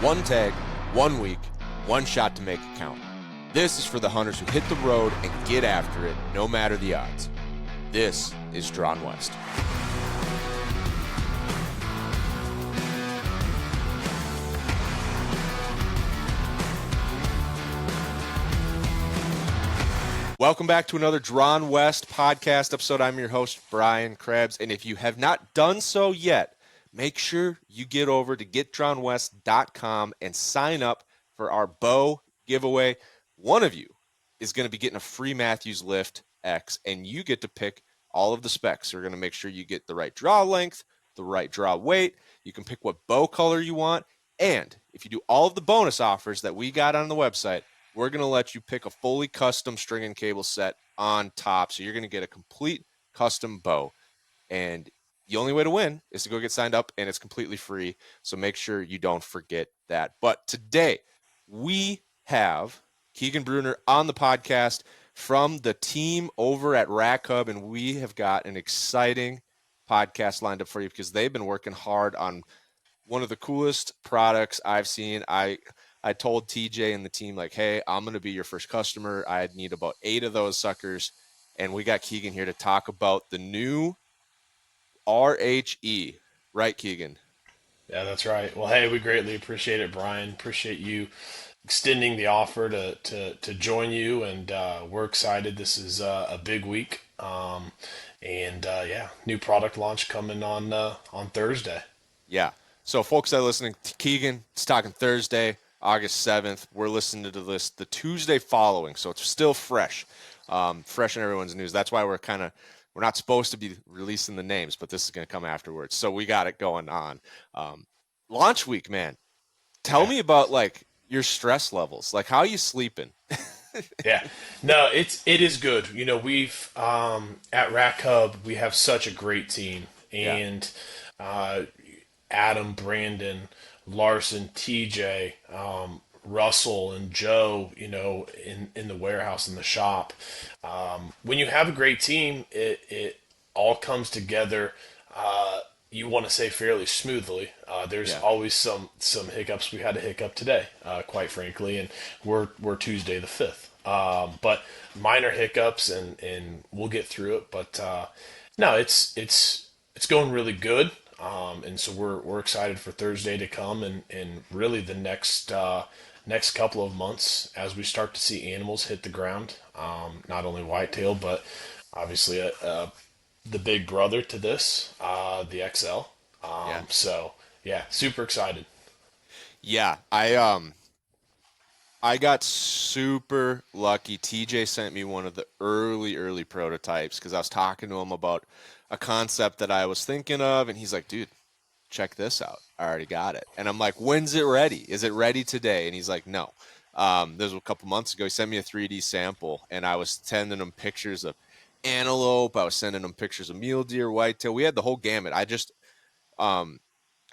One tag, 1 week, one shot to make it count. This is for the hunters who hit the road and get after it, no matter the odds. This is Drawn West. Welcome back to another Drawn West podcast episode. I'm your host, Brian Krebs, and if you have not done so yet, make sure you get over to getdrawnwest.com and sign up for our bow giveaway. One of you is going to be getting a free Matthews Lift X, and you get to pick all of the specs. We're going to make sure you get the right draw length, the right draw weight. You can pick what bow color you want, and if you do all of the bonus offers that we got on the website, we're going to let you pick a fully custom string and cable set on top. So you're going to get a complete custom bow. And the only way to win is to go get signed up, and it's completely free. So make sure you don't forget that. But today we have Keegan Bruner on the podcast from the team over at Rack Hub, and we have got an exciting podcast lined up for you because they've been working hard on one of the coolest products I've seen. I told TJ and the team, like, hey, I'm going to be your first customer. I need about 8 of those suckers. And we got Keegan here to talk about the new RHE. Right, Keegan? Yeah, that's right. Well, hey, we greatly appreciate it, Brian. Appreciate you extending the offer to join you, and we're excited. This is a big week, yeah, new product launch coming on Thursday. Yeah. So folks that are listening to Keegan, it's talking Thursday, August 7th. We're listening to this the Tuesday following, so it's still fresh in everyone's news. That's why we're not supposed to be releasing the names, but this is going to come afterwards. So we got it going on. Launch week, man. Tell me about your stress levels. Like, how are you sleeping? Yeah, no, it is good. You know, we've at Rack Hub we have such a great team, and Adam, Brandon, Larson, TJ, Russell, and Joe, you know, in the warehouse, in the shop. When you have a great team, it all comes together, you want to say fairly smoothly. There's always some hiccups. We had a hiccup today, quite frankly, and we're Tuesday the 5th. But minor hiccups, and we'll get through it. But no, it's going really good. And so we're excited for Thursday to come, and really the next couple of months as we start to see animals hit the ground. Not only whitetail, but obviously the big brother to this, the XL. So yeah, super excited. Yeah, I got super lucky. TJ sent me one of the early prototypes because I was talking to him about a concept that I was thinking of, and he's like, dude, check this out. I already got it. And I'm like, when's it ready? Is it ready today? And he's like, no. This was a couple months ago. He sent me a 3D sample, and I was sending him pictures of antelope. I was sending him pictures of mule deer, whitetail. We had the whole gamut. I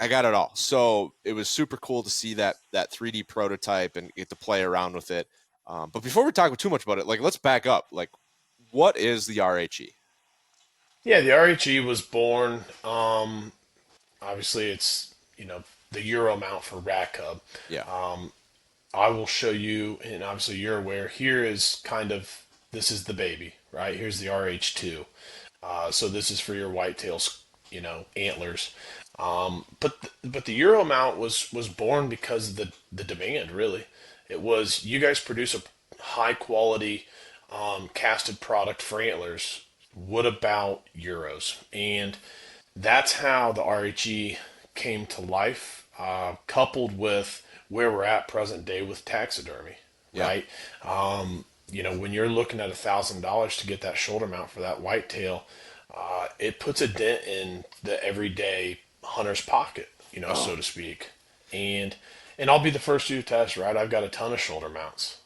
got it all. So it was super cool to see that 3D prototype and get to play around with it. But before we talk too much about it, let's back up. What is the RHE? Yeah, the RHE was born. Obviously, it's, you know, the Euro mount for Rack Hub. Yeah. I will show you, and obviously you're aware. This is the baby, right? Here's the RH2. So this is for your whitetails, you know, antlers. But the Euro mount was born because of the demand. Really, it was, you guys produce a high quality casted product for antlers. What about Euros? And that's how the RHE came to life, coupled with where we're at present day with taxidermy, right? You know, when you're looking at $1,000 to get that shoulder mount for that whitetail, it puts a dent in the everyday hunter's pocket, you know, so to speak. And I'll be the first to test, right? I've got a ton of shoulder mounts.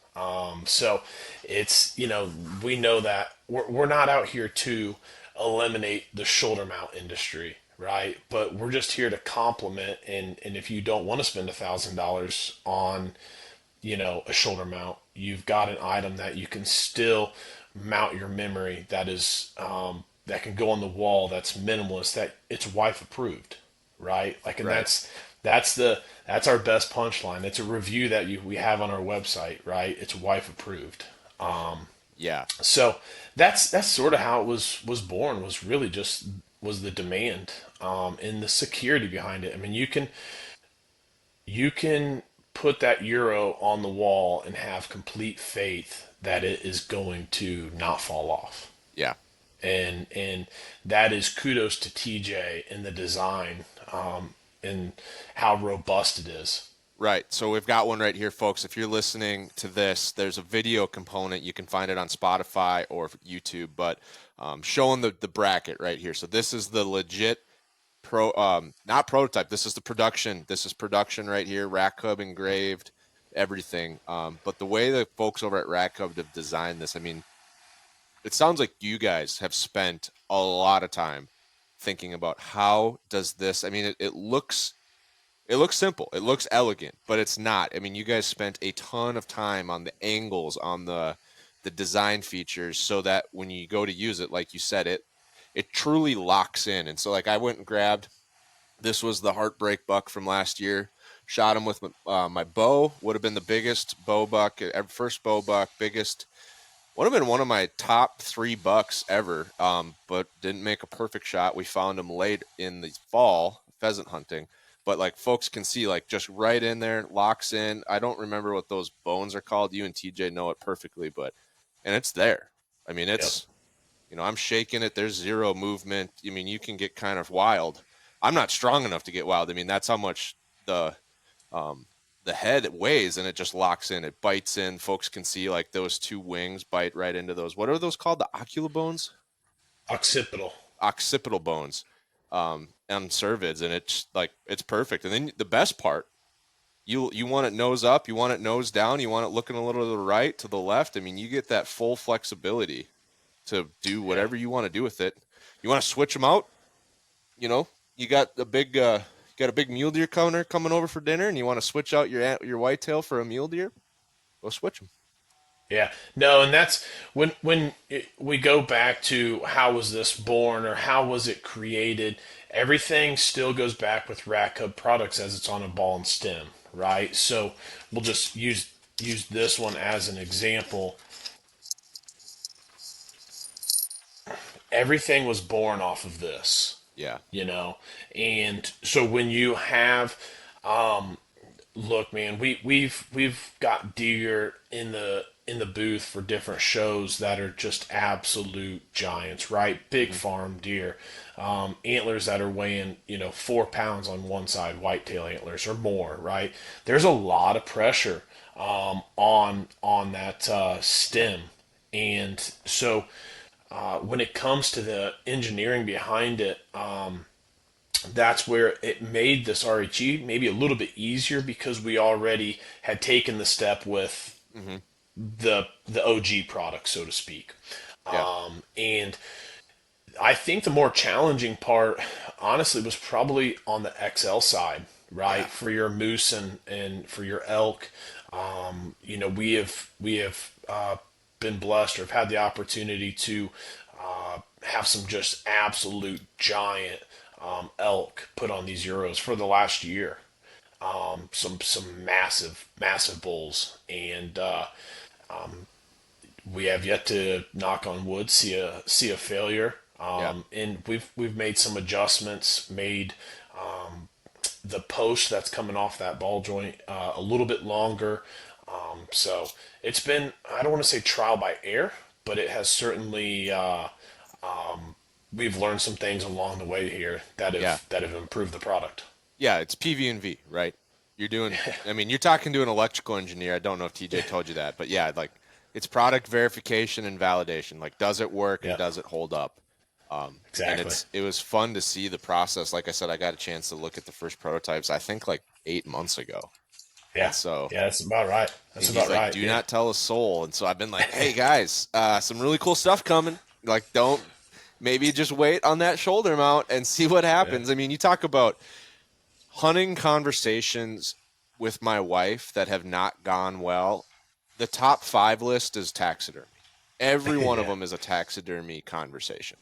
So it's, you know, we know that we're not out here to eliminate the shoulder mount industry, right? But we're just here to complement. And if you don't want to spend $1,000 on, you know, a shoulder mount, you've got an item that you can still mount your memory that is, that can go on the wall, that's minimalist, that it's wife approved, right? Like, and Right. That's our best punchline. It's a review that we have on our website, right? It's wife approved. Yeah. So that's sort of how it was born. Was really just was the demand and the security behind it. I mean, you can put that euro on the wall and have complete faith that it is going to not fall off. Yeah. And that is kudos to TJ and the design and how robust it is. Right. So we've got one right here, folks. If you're listening to this, there's a video component. You can find it on Spotify or YouTube, but showing the bracket right here. So this is the legit not prototype. This is the production. This is production right here. Rack Hub engraved, everything. But the way the folks over at Rack Hub have designed this, I mean, it sounds like you guys have spent a lot of time thinking about how does this. I mean, it looks simple. It looks elegant, but it's not. I mean, you guys spent a ton of time on the angles, on the design features, so that when you go to use it, like you said, it truly locks in. And so, like, I went and grabbed. This was the Heartbreak buck from last year. Shot him with my bow. Would have been the biggest bow buck, first bow buck, biggest. Would have been one of my top 3 bucks ever, but didn't make a perfect shot. We found him late in the fall, pheasant hunting. But like folks can see, like just right in there, locks in. I don't remember what those bones are called. You and TJ know it perfectly, and it's there. I mean, Yep. I'm shaking it. There's zero movement. I mean, you can get kind of wild. I'm not strong enough to get wild. I mean, that's how much the um, the head weighs, and it just locks in. It bites in. Folks can see like those 2 wings bite right into those. What are those called? The oculobones? Occipital. Occipital bones and cervids, and it's perfect. And then the best part, you want it nose up, you want it nose down, you want it looking a little to the right, to the left. I mean, you get that full flexibility to do Yeah. whatever you want to do with it. You want to switch them out, you know, you got a big mule deer coming over for dinner, and you want to switch out your whitetail for a mule deer. Go switch them. Yeah, no, and that's we go back to how was this born or how was it created. Everything still goes back with Rack Hub products as it's on a ball and stem, right? So we'll just use this one as an example. Everything was born off of this, Yeah. you know, and so when you have look, man, we've got deer in the booth for different shows that are just absolute giants, right? Big Mm-hmm. farm deer, antlers that are weighing 4 pounds on one side, whitetail antlers or more, right? There's a lot of pressure on that stem, and so when it comes to the engineering behind it, that's where it made this RHE maybe a little bit easier because we already had taken the step with Mm-hmm. the OG product, so to speak. Yeah. And I think the more challenging part, honestly, was probably on the XL side, right? Yeah. For your moose and for your elk. We have been blessed or have had the opportunity to have some just absolute giant elk put on these Euros for the last year. Some massive bulls, and we have yet to knock on wood see a failure. Yeah. And we've made some adjustments, made the post that's coming off that ball joint a little bit longer. So it's been, I don't want to say trial by error, but it has certainly we've learned some things along the way here that Yeah. have improved the product. Yeah, it's PV&V, right? You're doing, I mean, you're talking to an electrical engineer. I don't know if TJ told you that, but yeah, like it's product verification and validation. Like, does it work and Yeah, does it hold up? And exactly. it was fun to see the process. Like I said, I got a chance to look at the first prototypes, I think like 8 months ago. And Yeah, so yeah, that's about right. That's and he's about like, right. do Yeah, not tell a soul. And so I've been like, hey guys, some really cool stuff coming. Like, don't maybe just wait on that shoulder mount and see what yeah, happens. I mean, you talk about hunting conversations with my wife that have not gone well. The top 5 list is taxidermy. Every one of yeah. them is a taxidermy conversation.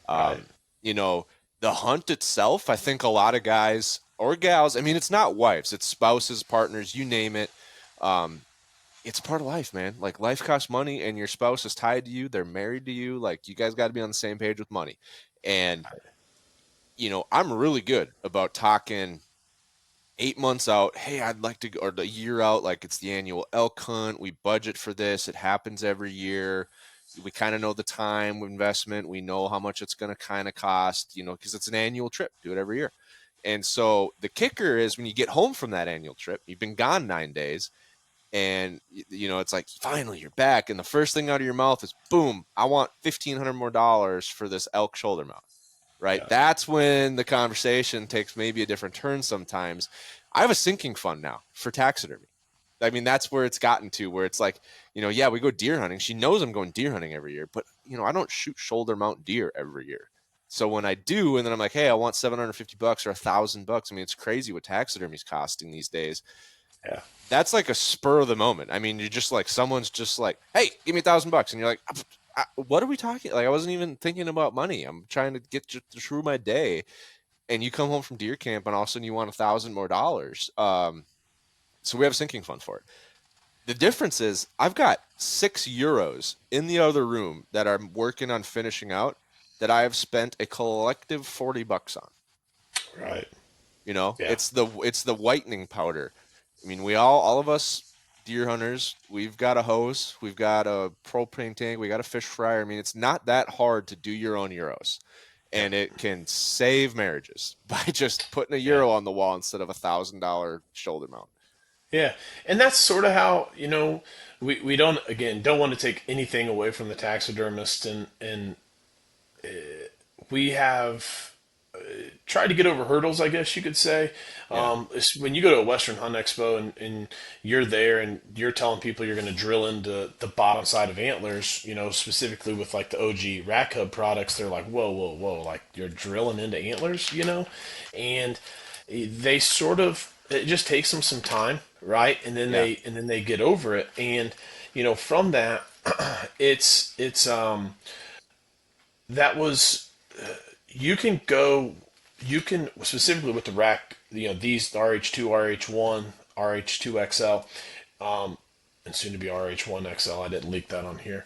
Right. Um, you know, the hunt itself, I think a lot of guys or gals. I mean, it's not wives, it's spouses, partners, you name it. Um, it's part of life, man. Like life costs money and your spouse is tied to you. They're married to you. Like you guys got to be on the same page with money. And, I'm really good about talking 8 months out. Hey, I'd like to go, or the year out. Like it's the annual elk hunt. We budget for this. It happens every year. We kind of know the time investment. We know how much it's going to kind of cost, because it's an annual trip. Do it every year. And so the kicker is when you get home from that annual trip, you've been gone 9 days, and it's like finally you're back, and the first thing out of your mouth is boom, I want $1,500 more dollars for this elk shoulder mount, right? Yeah, That's when the conversation takes maybe a different turn sometimes. I have a sinking fund now for taxidermy. I mean, that's where it's gotten to, where it's like, yeah, we go deer hunting. She knows I'm going deer hunting every year, but I don't shoot shoulder mount deer every year. So when I do, and then I'm like, hey, I want $750 or $1,000. I mean, it's crazy what taxidermy is costing these days. yeah, That's like a spur of the moment. I mean, you're just like, someone's just like, hey, give me $1,000. And you're like, what are we talking? Like, I wasn't even thinking about money. I'm trying to get through my day. And you come home from deer camp and all of a sudden you want $1,000 more. So we have a sinking fund for it. The difference is I've got €6 in the other room that I'm working on finishing out that I have spent a collective $40 on. right. Yeah, It's the whitening powder. I mean, all of us deer hunters, we've got a hose, we've got a propane tank, we got a fish fryer. I mean, it's not that hard to do your own euros, yeah, and it can save marriages by just putting a yeah, euro on the wall instead of $1,000 shoulder mount. yeah. And that's sort of how, we don't, again, don't want to take anything away from the taxidermist, and we have tried to get over hurdles, I guess you could say. Yeah, When you go to a Western Hunt Expo, and you're there and you're telling people you're going to drill into the bottom side of antlers, specifically with like the OG rack hub products, they're like, whoa, whoa, whoa, like you're drilling into antlers. And they sort of, it just takes them some time, right? And then yeah, they get over it. And, from that, it's that was you can go you can specifically with the rack, these RH2, RH1, RH2XL, and soon to be RH1XL. I didn't leak that on here.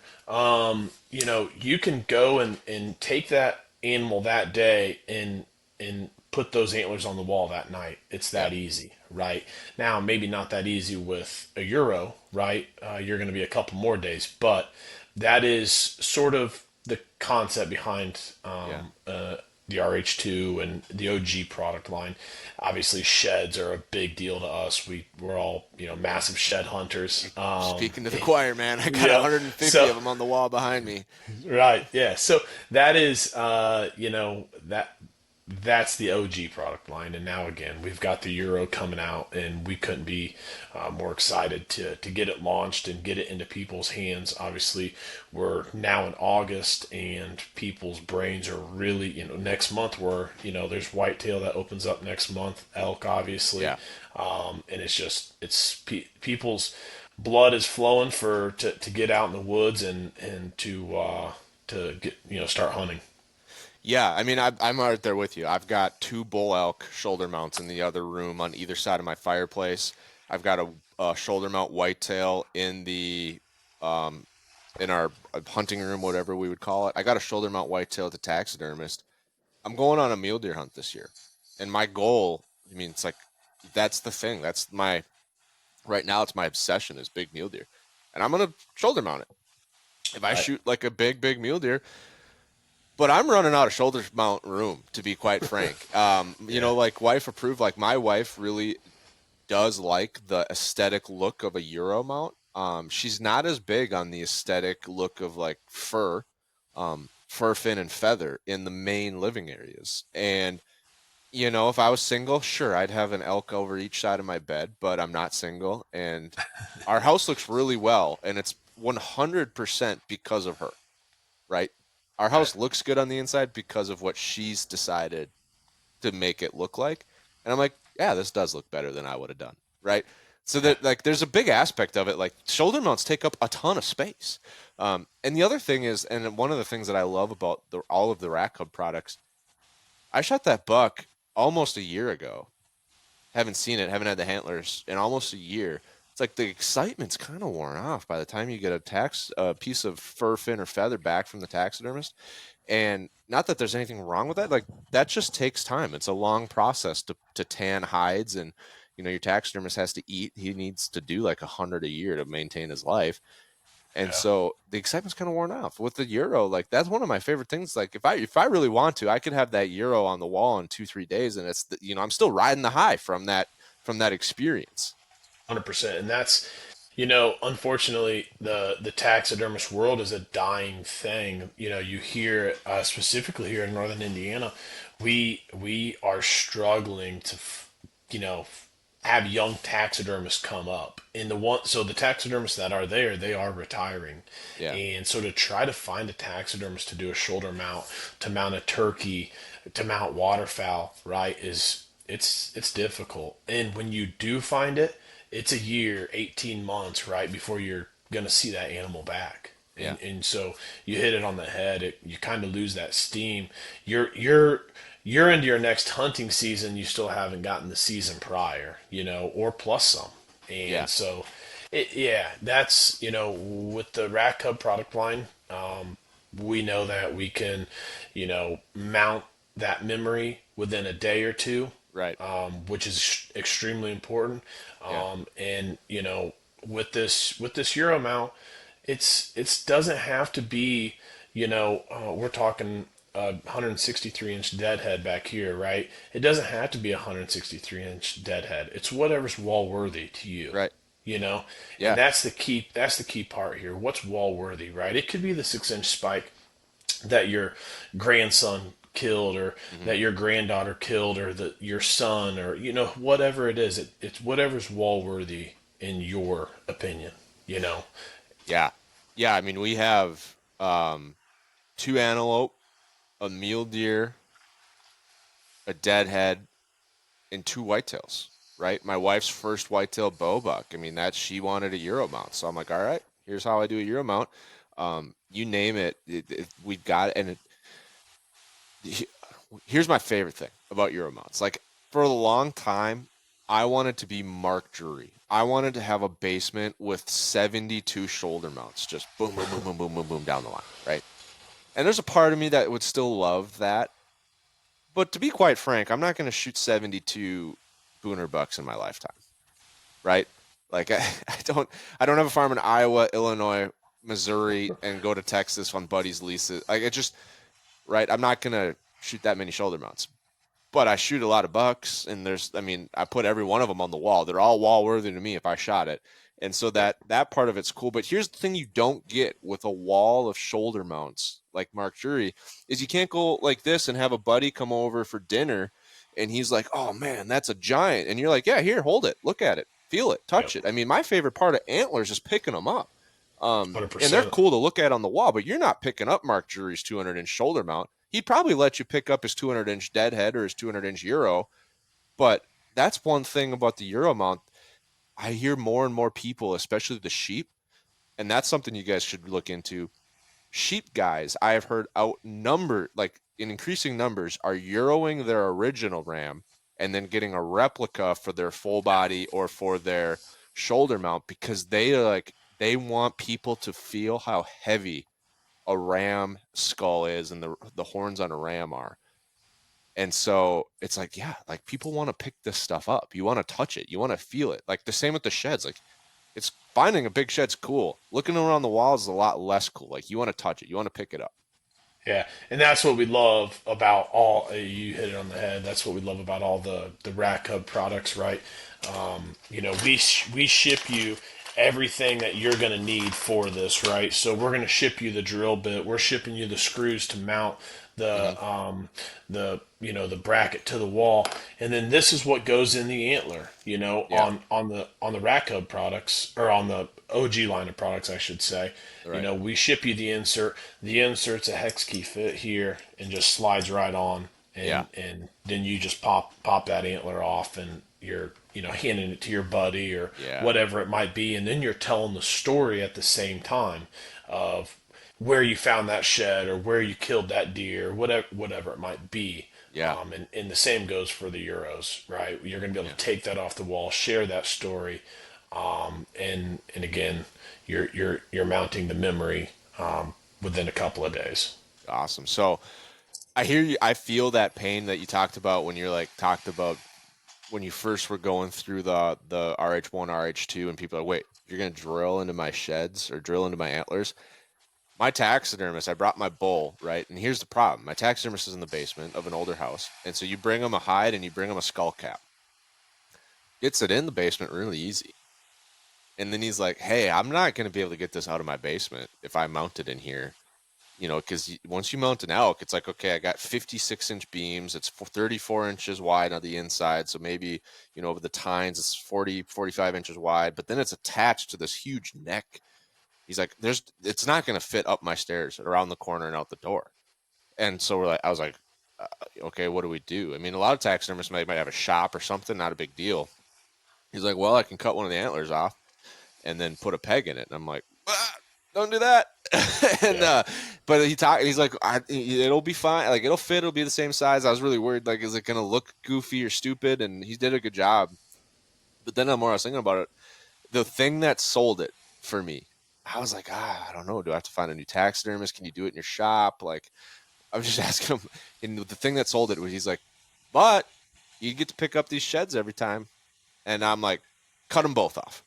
You can go and take that animal that day and put those antlers on the wall that night. It's yeah, that easy, right? Now, maybe not that easy with a euro, right? You're going to be a couple more days, but that is sort of the concept behind yeah. the RH2 and the OG product line. Obviously, sheds are a big deal to us. We're all massive shed hunters. Speaking to the choir, man, I got Yeah. 150 So of them on the wall behind me. right, yeah. So that is that's the OG product line, and now again we've got the Euro coming out, and we couldn't be more excited to get it launched and get it into people's hands. Obviously, we're now in August, and people's brains are really next month. There's whitetail that opens up next month, elk obviously, Yeah. and people's blood is flowing to get out in the woods and to get start hunting. Yeah, I mean, I'm right there with you. I've got two bull elk shoulder mounts in the other room on either side of my fireplace. I've got a shoulder mount whitetail um, in our hunting room, whatever we would call it. I got a shoulder mount whitetail at the taxidermist. I'm going on a mule deer hunt this year, and my goal. I mean, it's like that's the thing. That's my right now. It's my obsession is big mule deer, and I'm gonna shoulder mount it. If I Right, shoot like a big mule deer, but I'm running out of shoulder mount room, to be quite frank. yeah, Like wife approved. Like my wife really does like the aesthetic look of a Euro mount. She's not as big on the aesthetic look of like fur, fin, and feather in the main living areas. And if I was single, sure, I'd have an elk over each side of my bed, but I'm not single, and our house looks really well, and it's 100% because of her, right? Our right, house looks good on the inside because of what she's decided to make it look like. And I'm like, yeah, this does look better than I would have done, right? So yeah, that like there's a big aspect of it. Like shoulder mounts take up a ton of space. And the other thing is, and one of the things that I love about all of the Rack Hub products, I shot that buck almost a year ago, haven't seen it, haven't had the antlers in almost a year. It's like the excitement's kind of worn off by the time you get a piece of fur, fin, or feather back from the taxidermist. And not that there's anything wrong with that. Like that just takes time. It's a long process to tan hides, and your taxidermist has to eat. He needs to do like 100 a year to maintain his life. And Yeah. so the excitement's kind of worn off with the euro. Like that's one of my favorite things. Like if I really want to, I could have that euro on the wall in 2-3 days, and I'm still riding the high from that experience. 100%. And that's, unfortunately, the taxidermist world is a dying thing. You hear, specifically here in northern Indiana, we are struggling to, have young taxidermists come up. And the taxidermists that are there, they are retiring. Yeah, And so to try to find a taxidermist to do a shoulder mount, to mount a turkey, to mount waterfowl, right, it's difficult. And when you do find it, it's a year, 18 months, right, before you're going to see that animal back. yeah, And so you hit it on the head. You kind of lose that steam. You're into your next hunting season. You still haven't gotten the season prior, or plus some. yeah, And so, yeah, that's with the Rat Cub product line, we know that we can, mount that memory within a day or two, right, which is extremely important. yeah, And with this Euro mount, it's doesn't have to be, we're talking a 163-inch deadhead back here, right? It doesn't have to be a 163-inch deadhead. It's whatever's wall worthy to you, right, you know, and yeah, that's the key part here. What's wall worthy, right? It could be the 6-inch spike that your grandson killed, or hmm, that your granddaughter killed, or that your son, or whatever it is. It's whatever's wall worthy in your opinion, you know. yeah, yeah. I mean, we have two antelope, a mule deer, a deadhead, and two whitetails. Right, my wife's first whitetail bow buck. I mean, that she wanted a euro mount, so I'm like, all right, here's how I do a euro mount. You name it, we've got it. And here's my favorite thing about euro mounts. Like for a long time, I wanted to be Mark Drury. I wanted to have a basement with 72 shoulder mounts, just boom, boom, boom, boom, boom, boom, boom down the line, right? And there's a part of me that would still love that. But to be quite frank, I'm not going to shoot 72 booner bucks in my lifetime, right? Like I don't have a farm in Iowa, Illinois, Missouri, and go to Texas on buddies' leases. Like it just right. I'm not gonna shoot that many shoulder mounts, but I shoot a lot of bucks, and I mean, I put every one of them on the wall. They're all wall worthy to me if I shot it, and so Yep. that part of it's cool. But here's the thing: you don't get with a wall of shoulder mounts like Mark Jury is you can't go like this and have a buddy come over for dinner, and he's like, "Oh man, that's a giant," and you're like, "Yeah, here, hold it, look at it, feel it, Yep. touch it." I mean, my favorite part of antlers is picking them up. And they're 100%. cool to look at on the wall, but you're not picking up Mark Jury's 200-inch shoulder mount. He'd probably let you pick up his 200-inch deadhead or his 200-inch euro, but that's one thing about the euro mount. I hear more and more people, especially the sheep, and that's something you guys should look into. Sheep guys, I have heard outnumbered, like in increasing numbers, are euroing their original ram and then getting a replica for their full body or for their shoulder mount because they want people to feel how heavy a ram skull is and the horns on a ram are. And so it's like, yeah, like people want to pick this stuff up. You want to touch it. You want to feel it. Like the same with the sheds. Like it's finding a big shed's cool. Looking around the walls is a lot less cool. Like you want to touch it. You want to pick it up. Yeah, and that's what we love about all. You hit it on the head. That's what we love about all the Rack Hub products, right? We ship you everything that you're going to need for this, right? So we're going to ship you the drill bit. We're shipping you the screws to mount Hmm. the bracket to the wall, and then this is what goes in the antler. Yeah. On the Rack Hub products, or on the OG line of products, I should say. Right. We ship you the insert. The insert's a hex key fit here and just slides right on, Yeah. and then you just pop that antler off, and you're handing it to your buddy or Yeah. whatever it might be, and then you're telling the story at the same time of where you found that shed or where you killed that deer, whatever it might be. Yeah. And the same goes for the Euros, right? You're going to be able Yeah. to take that off the wall, share that story, and again, you're mounting the memory within a couple of days. Awesome. So I hear you. I feel that pain that you talked about when you're like talked about when you first were going through the RH1, RH2, and people are, wait, you're gonna drill into my sheds or drill into my antlers. My taxidermist, I brought my bull, right? And here's the problem. My taxidermist is in the basement of an older house. And so you bring him a hide and you bring him a skull cap. Gets it in the basement really easy. And then he's like, hey, I'm not going to be able to get this out of my basement if I mount it in here. You know, because once you mount an elk, it's like, okay, I got 56-inch beams. It's 34 inches wide on the inside. So maybe, you know, over the tines, it's 40, 45 inches wide. But then it's attached to this huge neck. He's like, it's not going to fit up my stairs around the corner and out the door. And so I was like, okay, what do we do? I mean, a lot of taxidermists might have a shop or something, not a big deal. He's like, well, I can cut one of the antlers off and then put a peg in it. And I'm like, don't do that. and Yeah, but he's like, it'll be fine. Like it'll fit. It'll be the same size. I was really worried. Like, is it gonna look goofy or stupid? And he did a good job. But then the more I was thinking about it, the thing that sold it for me, I was like, I don't know. Do I have to find a new taxidermist? Can you do it in your shop? Like, I was just asking him. And the thing that sold it was he's like, but you get to pick up these sheds every time. And I'm like, cut them both off.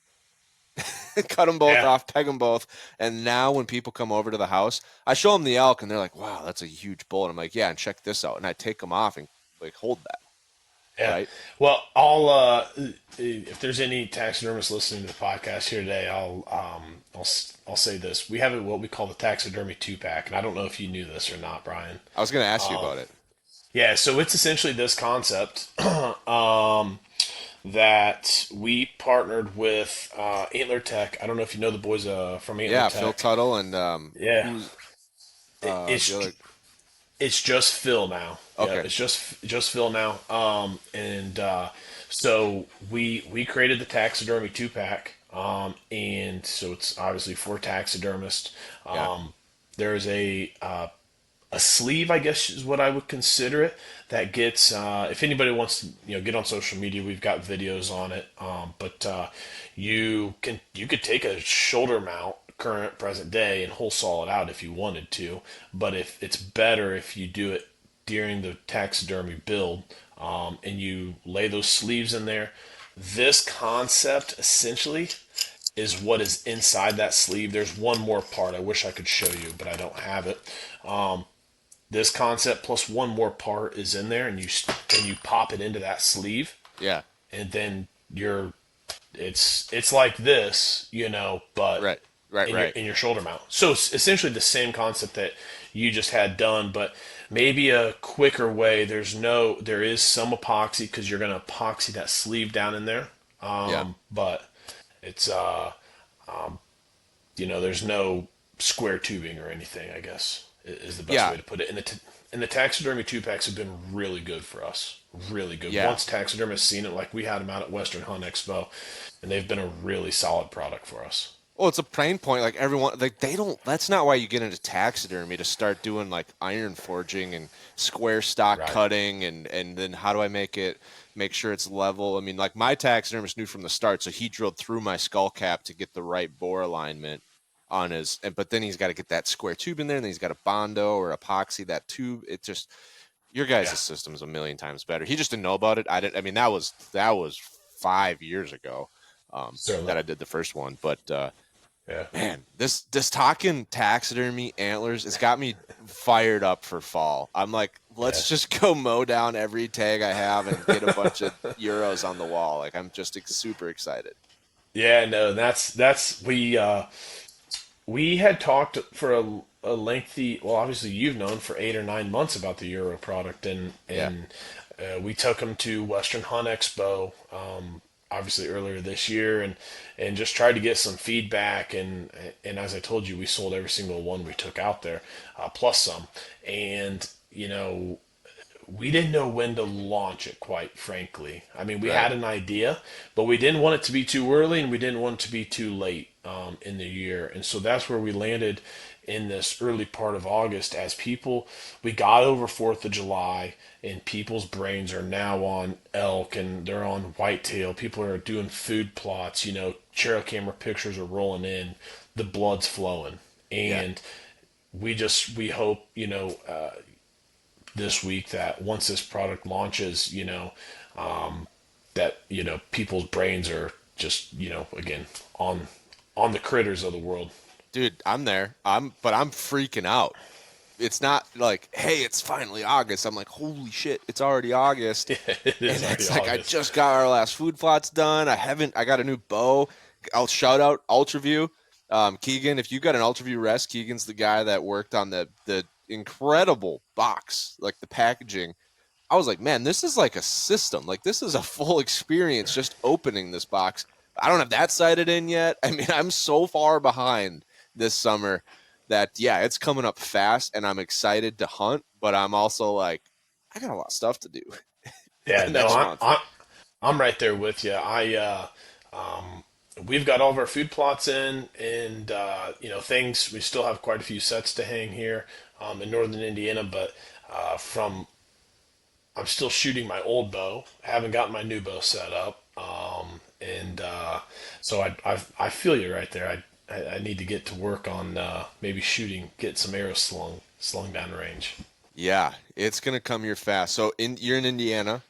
Cut them both yeah, off, peg them both. And now when people come over to the house, I show them the elk and they're like, wow, that's a huge bull. And I'm like, yeah, and check this out. And I take them off and like hold that, yeah. right? Well, if there's any taxidermists listening to the podcast here today, I'll say this: we have what we call the taxidermy 2-pack, and I don't know if you knew this or not, Brian. I was going to ask you about it. Yeah, so it's essentially this concept that we partnered with Antler Tech. I don't know if you know the boys from Antler Yeah, Phil Tech. Tuttle and Yeah, who's the it's other? it's just Phil now. Yeah, Okay, it's just Phil now. And so we created the taxidermy 2-pack. And so it's obviously for taxidermists. yeah, There's a sleeve, I guess is what I would consider it. That gets if anybody wants to get on social media, we've got videos on it. But you could take a shoulder mount current present day and whole saw it out if you wanted to. But if it's better if you do it during the taxidermy build, and you lay those sleeves in there. This concept essentially is what is inside that sleeve. There's one more part I wish I could show you, but I don't have it. This concept plus one more part is in there, and you pop it into that sleeve, yeah, and then it's like this, but right, right, right. in your shoulder mount. So it's essentially the same concept that you just had done, but maybe a quicker way. There is some epoxy because you're going to epoxy that sleeve down in there. Yeah, But it's there's no square tubing or anything, I guess, is the best yeah, way to put it. And the taxidermy 2-packs have been really good for us. Really good. yeah. Once taxidermists seen it, like we had them out at Western Hunt Expo, and they've been a really solid product for us. Well, it's a pain point. Like everyone, like they don't. That's not why you get into taxidermy to start doing like iron forging and square stock Right. cutting, and then how do I make sure it's level? I mean, like my taxidermist knew from the start, so he drilled through my skull cap to get the right bore alignment on his. But then he's got to get that square tube in there, and then he's got to bondo or epoxy that tube. It just your guys' Yeah. system is a million times better. He just didn't know about it. I didn't. I mean, that was 5 years ago Certainly. that I did the first one, but. Yeah. Man, this talking taxidermy antlers, it's got me fired up for fall. I'm like, Yeah. let's just go mow down every tag I have and get a bunch of euros on the wall. Like I'm just super excited. Yeah, no, that's we had talked for a lengthy, well, obviously you've known for 8 or 9 months about the Euro product, and Yeah, we took them to Western Hunt Expo, obviously earlier this year, and just tried to get some feedback, and as I told you, we sold every single one we took out there, plus some, and we didn't know when to launch it, quite frankly. I mean, we right. had an idea, but we didn't want it to be too early and we didn't want it to be too late. in the year. And so that's where we landed in this early part of August as we got over 4th of July and people's brains are now on elk and they're on whitetail. People are doing food plots, trail camera pictures are rolling in, the blood's flowing. Yeah. And we hope, this week that once this product launches, that, people's brains are just, again, on the critters of the world. Dude, I'm there. But I'm freaking out. It's not like, hey, it's finally August. I'm like, holy shit, it's already August. It And is already it's like I August. just got our last food plots done. I got a new bow. I'll shout out Ultraview. Keegan, if you got an Ultraview rest, Keegan's the guy that worked on the incredible box, like the packaging. I was like, man, this is like a system. Like this is a full experience just opening this box. I don't have that sighted in yet. I mean, I'm so far behind this summer that yeah, it's coming up fast and I'm excited to hunt, but I'm also like, I got a lot of stuff to do Yeah, no, next month. I'm right there with you. Um, we've got all of our food plots in, and things. We still have quite a few sets to hang here in northern Indiana, but from I'm still shooting my old bow. I haven't gotten my new bow set up, and so I feel you right there. I need to get to work on maybe shooting, get some arrows slung down range. Yeah, it's gonna come here fast. So you're in Indiana.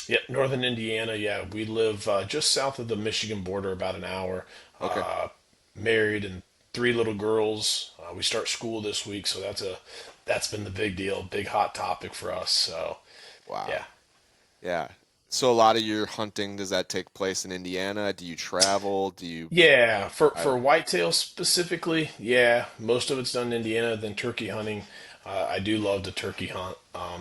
Yeah, northern Indiana. Yeah, we live just south of the Michigan border, about an hour. Okay. Uh, Married and three little girls. We start school this week, so that's been the big deal, big hot topic for us. So Wow. yeah, Yeah. So a lot of your hunting, does that take place in Indiana? Do you travel? Do you yeah. I, For whitetail specifically, yeah, most of it's done in Indiana. Then turkey hunting, I do love to turkey hunt.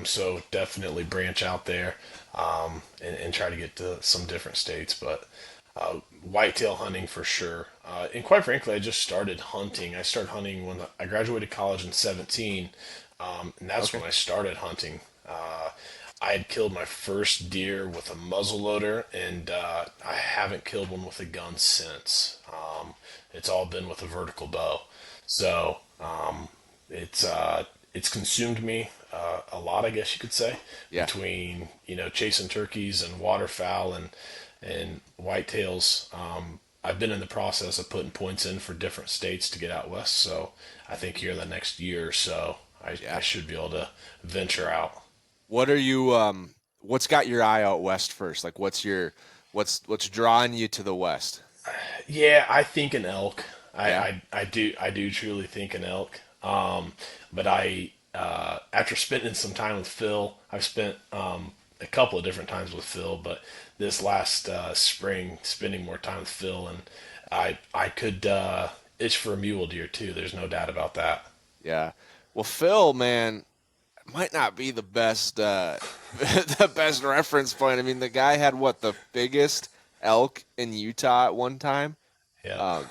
So definitely branch out there and try to get to some different states, but. Whitetail hunting for sure. And quite frankly, I just started hunting. I started hunting when I graduated college in 17, and that's okay. when I started hunting. I had killed my first deer with a muzzle loader, and I haven't killed one with a gun since. It's all been with a vertical bow. So it's consumed me a lot, I guess you could say, Yeah. between chasing turkeys and waterfowl and whitetails. I've been in the process of putting points in for different states to get out west. So I think here in the next year or so, I Yeah. should be able to venture out. What are you what's got your eye out west first? Like what's drawing you to the west? Yeah, I think an elk. Yeah. I do truly think an elk. But after spending some time with Phil, I've spent a couple of different times with Phil, but this last spring, spending more time with Phil, and I could itch for a mule deer too. There's no doubt about that. Yeah. Well, Phil, man, might not be the best the best reference point. I mean, the guy had what, the biggest elk in Utah at one time. Yeah. Um,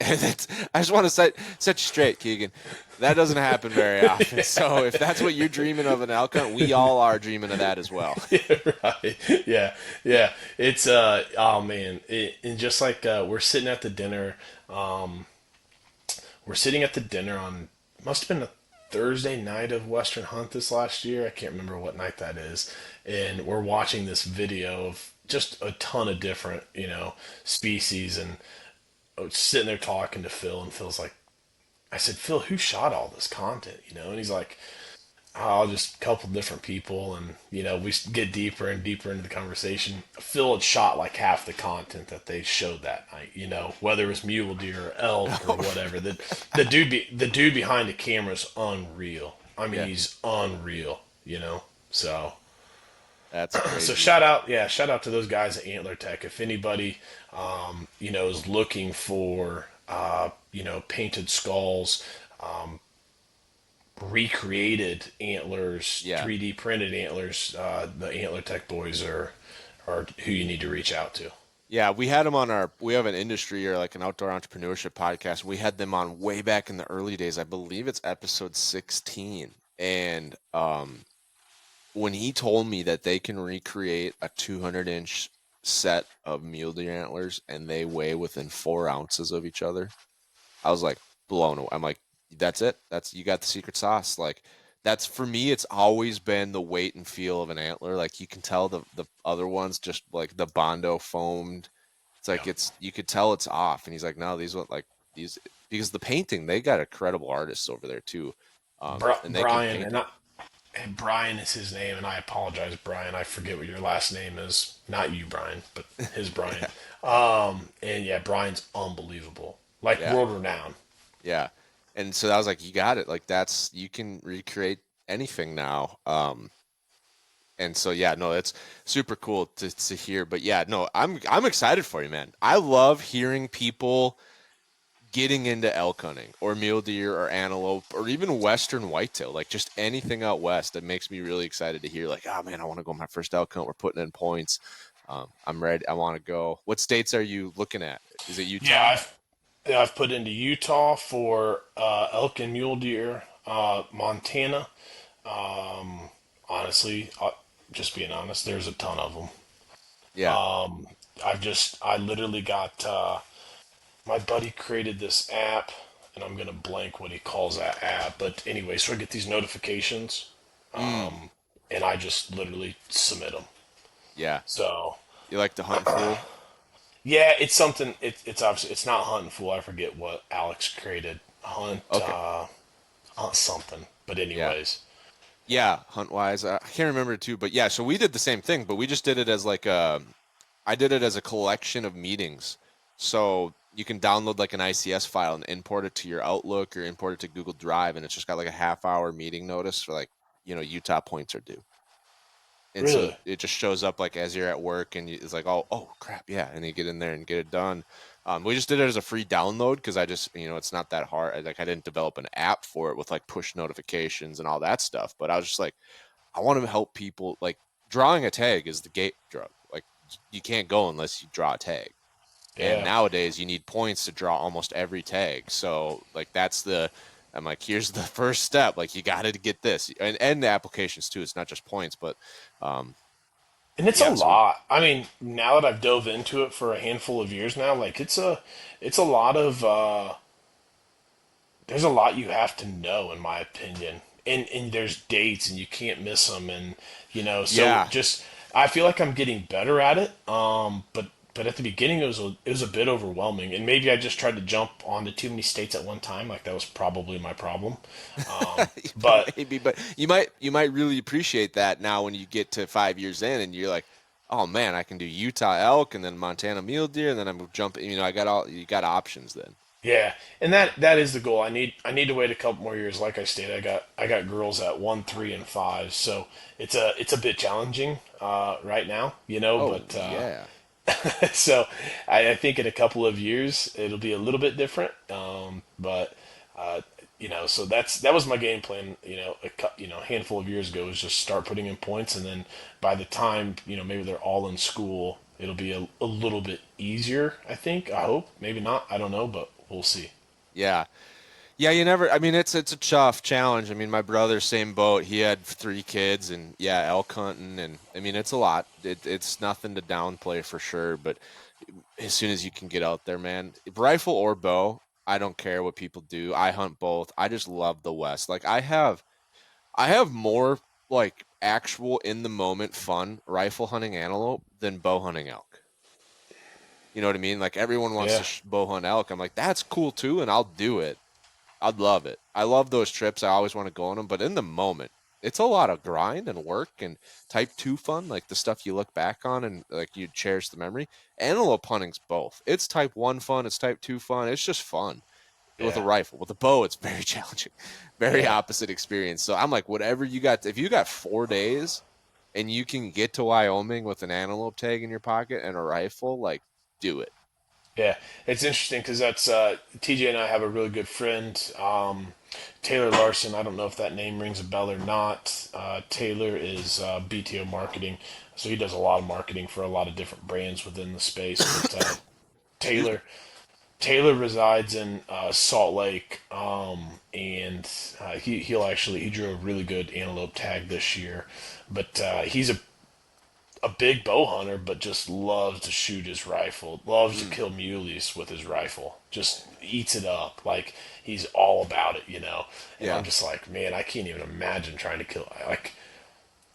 and I just want to set you straight, Keegan. That doesn't happen very often. So if that's what you're dreaming of an elk hunt, we all are dreaming of that as well. Yeah, right. Yeah, yeah. It's oh man, and just like we're sitting at the dinner, um, we're sitting at the dinner on must have been a Thursday night of Western Hunt this last year. I can't remember what night that is, and we're watching this video of just a ton of different species, and I was sitting there talking to Phil, and Phil's like, I said, Phil, who shot all this content? And he's like, oh, just a couple different people, and we get deeper and deeper into the conversation. Phil had shot like half the content that they showed that night. Whether it was mule deer or elk or whatever. The dude behind the camera is unreal. I mean, Yeah, he's unreal. So that's so crazy. shout out to those guys at Antler Tech. If anybody is looking for painted skulls, recreated antlers, Yeah. 3D printed antlers, the Antler Tech boys are who you need to reach out to. Yeah, we have an industry or like an outdoor entrepreneurship podcast. We had them on way back in the early days. I believe it's episode 16. And when he told me that they can recreate a 200-inch set of mule deer antlers, and they weigh within 4 ounces of each other. I was like blown away. I'm like, that's it. That's you got the secret sauce. Like that's for me. It's always been the weight and feel of an antler. Like you can tell the other ones just like the Bondo foamed. It's like Yeah. it's you could tell it's off. And he's like, no, these look like these because the painting they got incredible artists over there too, and they can Brian, paint and it. Brian is his name, and I apologize, Brian. I forget what your last name is. Not you, Brian, but his Brian. Yeah, And yeah, Brian's unbelievable, like yeah, world renowned. yeah. And so I was like, you got it. Like that's you can recreate anything now. And so yeah, no, it's super cool to hear. But yeah, no, I'm excited for you, man. I love hearing people getting into elk hunting or mule deer or antelope or even western whitetail, like just anything out west. That makes me really excited to hear. Like, oh man, I want to go on my first elk hunt. We're putting in points. I'm ready. I want to go. What states are you looking at? Is it Yeah, Utah? I've put into Utah for elk and mule deer, Montana. Honestly, just being honest, there's a ton of them. Yeah. I literally got my buddy created this app, and I'm gonna blank what he calls that app. But anyway, so I get these notifications, Mm. and I just literally submit them. Yeah. So You like the hunting fool? yeah, it's something. It's obviously it's not hunting fool. I forget what Alex created. Okay. Hunt something. But Yeah. anyways, Yeah. Hunt wise, I can't remember too, but yeah. So we did the same thing, but we just did it as like a I did it as a collection of meetings. So you can download like an ICS file and import it to your Outlook or import it to Google Drive, and it's just got like a half-hour meeting notice for like, Utah points are due. And so really, it just shows up like as you're at work, and it's like, oh crap, yeah, and you get in there and get it done. We just did it as a free download because I just, it's not that hard. Like I didn't develop an app for it with like push notifications and all that stuff. But I was just like, I want to help people. Like drawing a tag is the gate drug. Like you can't go unless you draw a tag. And yeah. nowadays you need points to draw almost every tag. So like I'm like, here's the first step. Like you got to get this and the applications too. It's not just points, but um, And it's a yeah. So lot. I mean, now that I've dove into it for a handful of years now, like it's a lot of there's a lot you have to know in my opinion. And there's dates and you can't miss them and so yeah, just I feel like I'm getting better at it. But at the beginning it was a bit overwhelming and maybe I just tried to jump onto too many states at one time. Like that was probably my problem. But maybe, but you might really appreciate that now when you get to 5 years in and you're like, oh man, I can do Utah elk and then Montana mule deer and then I'm jumping. I got all you got options then. yeah, and that is the goal. I need to wait a couple more years. Like I stated, I got girls at 1, 3, and 5, so it's a bit challenging right now, Oh But yeah, so I think in a couple of years it'll be a little bit different. But so that was my game plan. A handful of years ago was just start putting in points, and then by the time maybe they're all in school, it'll be a little bit easier. I think. I hope. Maybe not. I don't know, but we'll see. yeah. Yeah, you never. I mean, it's a tough challenge. I mean, my brother, same boat. He had 3 kids, and yeah, elk hunting, and I mean, it's a lot. It's nothing to downplay for sure. But as soon as you can get out there, man, rifle or bow, I don't care what people do. I hunt both. I just love the West. Like I have more like actual in the moment fun rifle hunting antelope than bow hunting elk. You know what I mean? Like everyone wants to Yeah. bow hunt elk. I'm like, that's cool too, and I'll do it. I'd love it. I love those trips. I always want to go on them, but in the moment, it's a lot of grind and work and type 2 fun, like the stuff you look back on and like you cherish the memory. Antelope hunting's both. It's type 1 fun, it's type 2 fun. It's just fun with a Yeah. rifle. With a bow, it's very challenging. Very Yeah. opposite experience. So I'm like, whatever you got, if you got 4 days and you can get to Wyoming with an antelope tag in your pocket and a rifle, like do it. Yeah, it's interesting because that's TJ and I have a really good friend, Taylor Larson. I don't know if that name rings a bell or not. Taylor is BTO marketing, so he does a lot of marketing for a lot of different brands within the space. But Excuse me. Taylor Taylor resides in Salt Lake, and he drew a really good antelope tag this year, but he's a big bow hunter, but just loves to shoot his rifle, loves to Mm, kill muleys with his rifle, just eats it up. Like he's all about it, you know. And yeah. I'm just like, man, I can't even imagine trying to kill. Like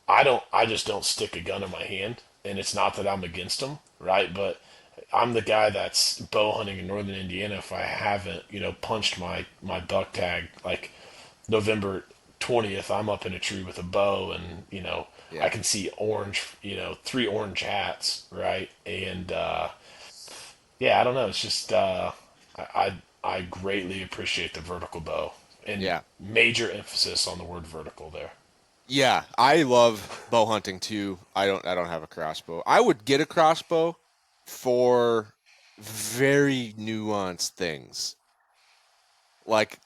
I just don't stick a gun in my hand, and it's not that I'm against them, right? But I'm the guy that's bow hunting in northern Indiana. If I haven't, punched my buck tag like November 20th, I'm up in a tree with a bow, and I Yeah. can see orange, three orange hats, right? And yeah, I don't know. It's just I greatly appreciate the vertical bow, and Yeah. major emphasis on the word vertical there. Yeah, I love bow hunting too. I don't have a crossbow. I would get a crossbow for very nuanced things. Like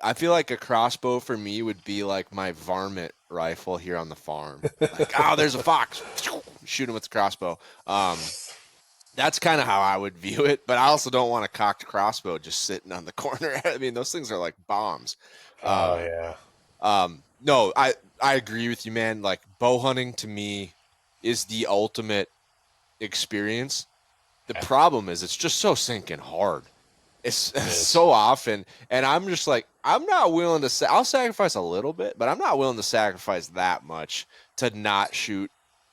I feel like a crossbow for me would be like my varmint rifle here on the farm. Like, oh, there's a fox. Shoot him with the crossbow. That's kind of how I would view it, but I also don't want a cocked crossbow just sitting on the corner. I mean, those things are like bombs. Oh Um, yeah, no, I agree with you, man. Like bow hunting to me is the ultimate experience. The yeah, problem is it's just so sinking hard. It's it is. so often, and I'm just like I'm not willing to say I'll sacrifice a little bit, but I'm not willing to sacrifice that much to not shoot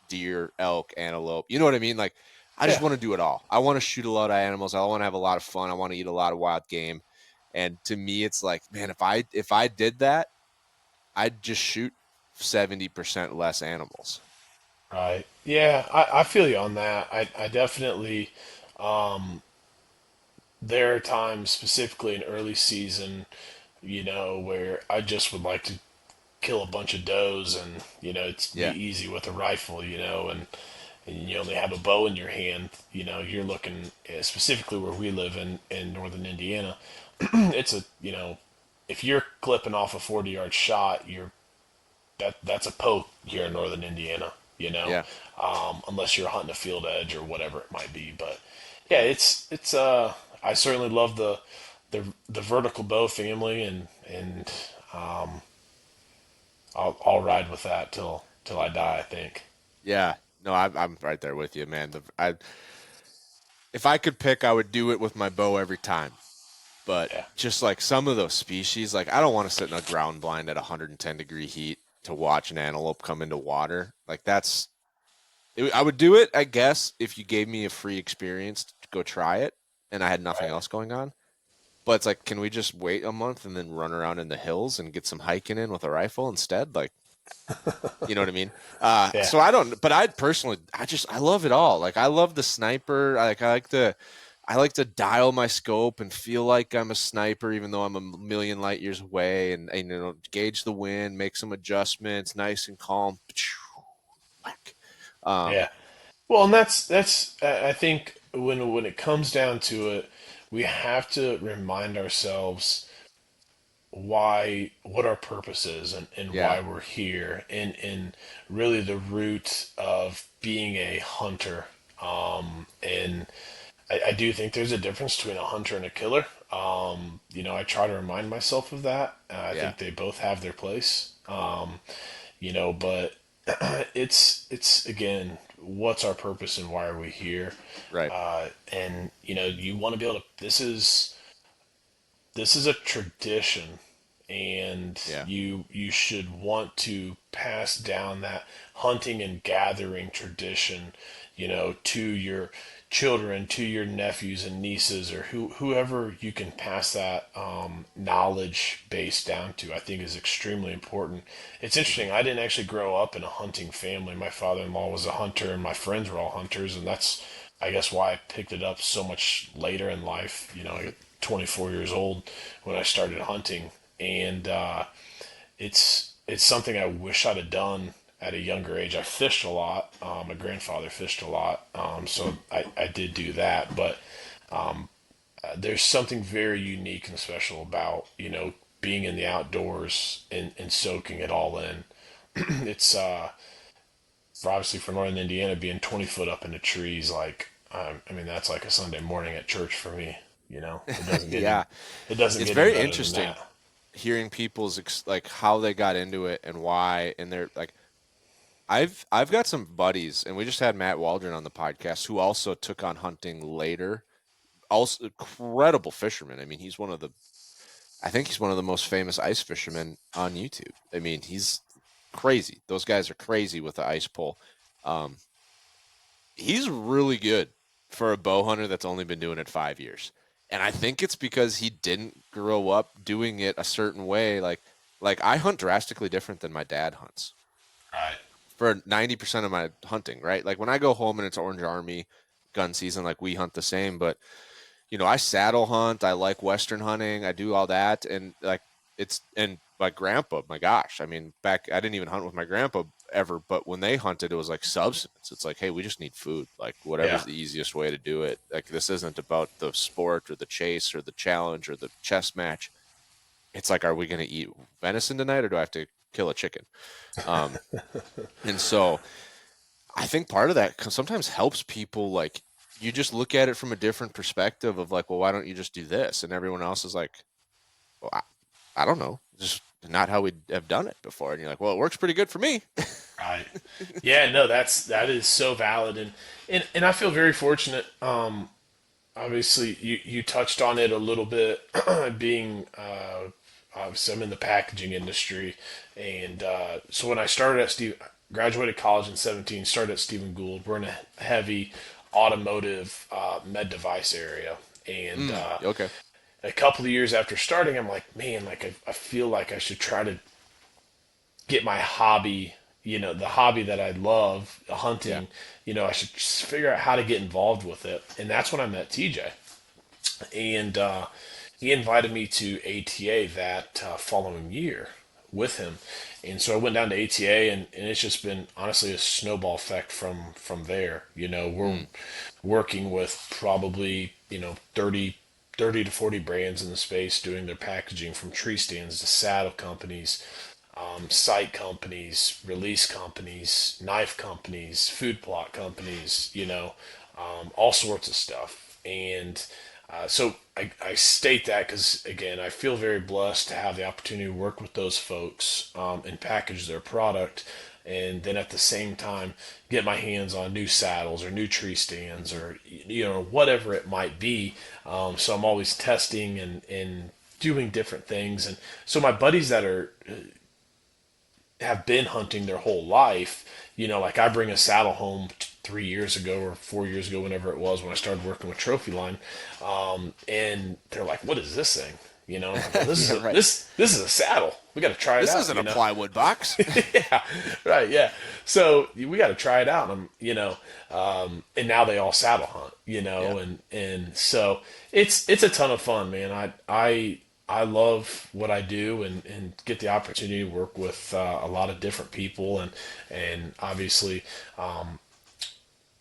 deer, elk, antelope. You know what I mean? Like I just Yeah, want to do it all. I want to shoot a lot of animals. I want to have a lot of fun. I want to eat a lot of wild game. And to me, it's like, man, if I did that, I'd just shoot 70% less animals. right. Yeah, I feel you on that. I definitely. There are times, specifically in early season, where I just would like to kill a bunch of does, and it's be Yeah. easy with a rifle, and you only have a bow in your hand. You're looking specifically where we live in northern Indiana. It's a if you're clipping off a 40-yard shot, that's a poke here in northern Indiana. Yeah. Unless you're hunting a field edge or whatever it might be. But yeah, it's I certainly love the vertical bow family, and I'll ride with that till I die, I think. Yeah. No, I'm right there with you, man. If I could pick, I would do it with my bow every time. But Yeah. just like some of those species, like I don't want to sit in a ground blind at 110-degree heat to watch an antelope come into water. Like I would do it, I guess, if you gave me a free experience to go try it and I had nothing Right. else going on. But it's like, can we just wait a month and then run around in the hills and get some hiking in with a rifle instead? Like, you know what I mean? Yeah. So I don't, but I personally, I love it all. Like, I love the sniper. I like to dial my scope and feel like I'm a sniper, even though I'm a million light years away, and gauge the wind, make some adjustments, nice and calm. Whack. Yeah. Um, Well, and that's I think when it comes down to it, we have to remind ourselves what our purpose is, and yeah, why we're here, and really the root of being a hunter. And I do think there's a difference between a hunter and a killer. I try to remind myself of that. I yeah, think they both have their place. But it's again, what's our purpose and why are we here? right, And you want to be able to. This is a tradition, and yeah, you should want to pass down that hunting and gathering tradition, to your children, to your nephews and nieces, or whoever you can pass that knowledge base down to. I think is extremely important. It's hmm interesting. I didn't actually grow up in a hunting family. My father-in-law was a hunter, and my friends were all hunters, and that's, I guess, why I picked it up so much later in life. hmm I 24 years old when I started hunting, and it's something I wish I'd have done at a younger age. I fished a lot. My grandfather fished a lot, so I did do that. But there's something very unique and special about being in the outdoors and soaking it all in. It's obviously for northern Indiana, being 20 foot up in the trees, like I mean that's like a Sunday morning at church for me. It doesn't get any yeah. it doesn't It's get any very better than interesting that. hearing people's like how they got into it and why, and they're like I've got some buddies, and we just had Matt Waldron on the podcast, who also took on hunting later. Also, incredible fisherman. I mean, I think he's one of the most famous ice fishermen on YouTube. I mean, he's crazy. Those guys are crazy with the ice pole. Um, he's really good for a bow hunter that's only been doing it 5 years. And I think it's because he didn't grow up doing it a certain way. Like I hunt drastically different than my dad hunts Right. for 90% of my hunting, right? Like when I go home and it's Orange Army gun season, like we hunt the same, but I saddle hunt, I like Western hunting, I do all that. And like and my grandpa, my gosh, I mean, back, I didn't even hunt with my grandpa ever, but when they hunted, it was like subsistence. It's like, hey, we just need food, like Yeah. whatever's the easiest way to do it. Like this isn't about the sport or the chase or the challenge or the chess match. It's like, are we going to eat venison tonight or do I have to kill a chicken? Um, and so I think part of that sometimes helps people, like, you just look at it from a different perspective of like, well, why don't you just do this? And everyone else is like, well, I don't know, just not how we have done it before. And you're like, well, it works pretty good for me. Right. Yeah, no, that is so valid, and I feel very fortunate. Obviously, you touched on it a little bit, being obviously I'm in the packaging industry, and so when I started at Steve, graduated college in 17, started at Stephen Gould. We're in a heavy automotive med device area, and Okay. a couple of years after starting, I'm like, man, like I feel like I should try to get my hobby, the hobby that I love, Yeah. hunting, I should just figure out how to get involved with it. And that's when I met TJ. And he invited me to ATA that following year with him. And so I went down to ATA, and it's just been honestly a snowball effect from there. We're Mm. working with probably, 30 to 40 brands in the space doing their packaging, from tree stands to saddle companies, site companies, release companies, knife companies, food plot companies, all sorts of stuff. And so I state that because, again, I feel very blessed to have the opportunity to work with those folks and package their product. And then at the same time, get my hands on new saddles or new tree stands Hmm. or, whatever it might be. So I'm always testing and doing different things. And so my buddies that have been hunting their whole life, like I bring a saddle home 3 years ago or 4 years ago, whenever it was when I started working with Trophy Line, and they're like, "What is this thing?" I go, "This is Yeah, a right. this is a saddle. We got to try it This out." isn't a plywood box. Yeah, right, yeah. So we got to try it out, and and now they all saddle hunt, Yeah. and so it's a ton of fun, man. I love what I do, and get the opportunity to work with a lot of different people, and obviously,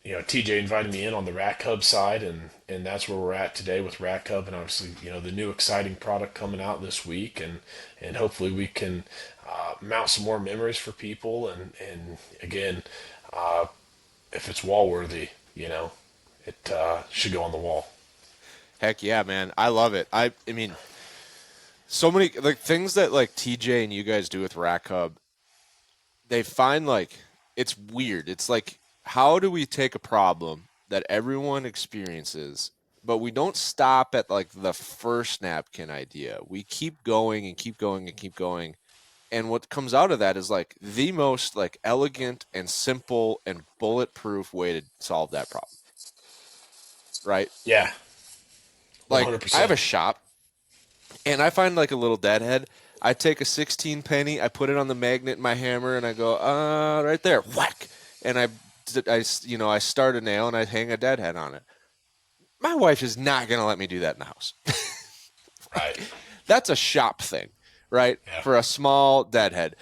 TJ invited me in on the Rack Hub side, and that's where we're at today with Rack Hub, and obviously, the new exciting product coming out this week, and hopefully we can mount some more memories for people, and again, if it's wall worthy, it should go on the wall. Heck yeah, man. I love it. I mean, so many like things that like TJ and you guys do with Rack Hub, they find like it's weird. It's like, how do we take a problem that everyone experiences, but we don't stop at like the first napkin idea. We keep going and keep going and keep going. And what comes out of that is like the most like elegant and simple and bulletproof way to solve that problem, right? Yeah, Like I have 100%. a shop and I find like a little deadhead. I take a 16 penny, I put it on the magnet in my hammer, and I go, right there, whack, and I start a nail and I hang a deadhead on it. My wife is not gonna let me do that in the house. Right. That's a shop thing, right? Yeah. For a small deadhead.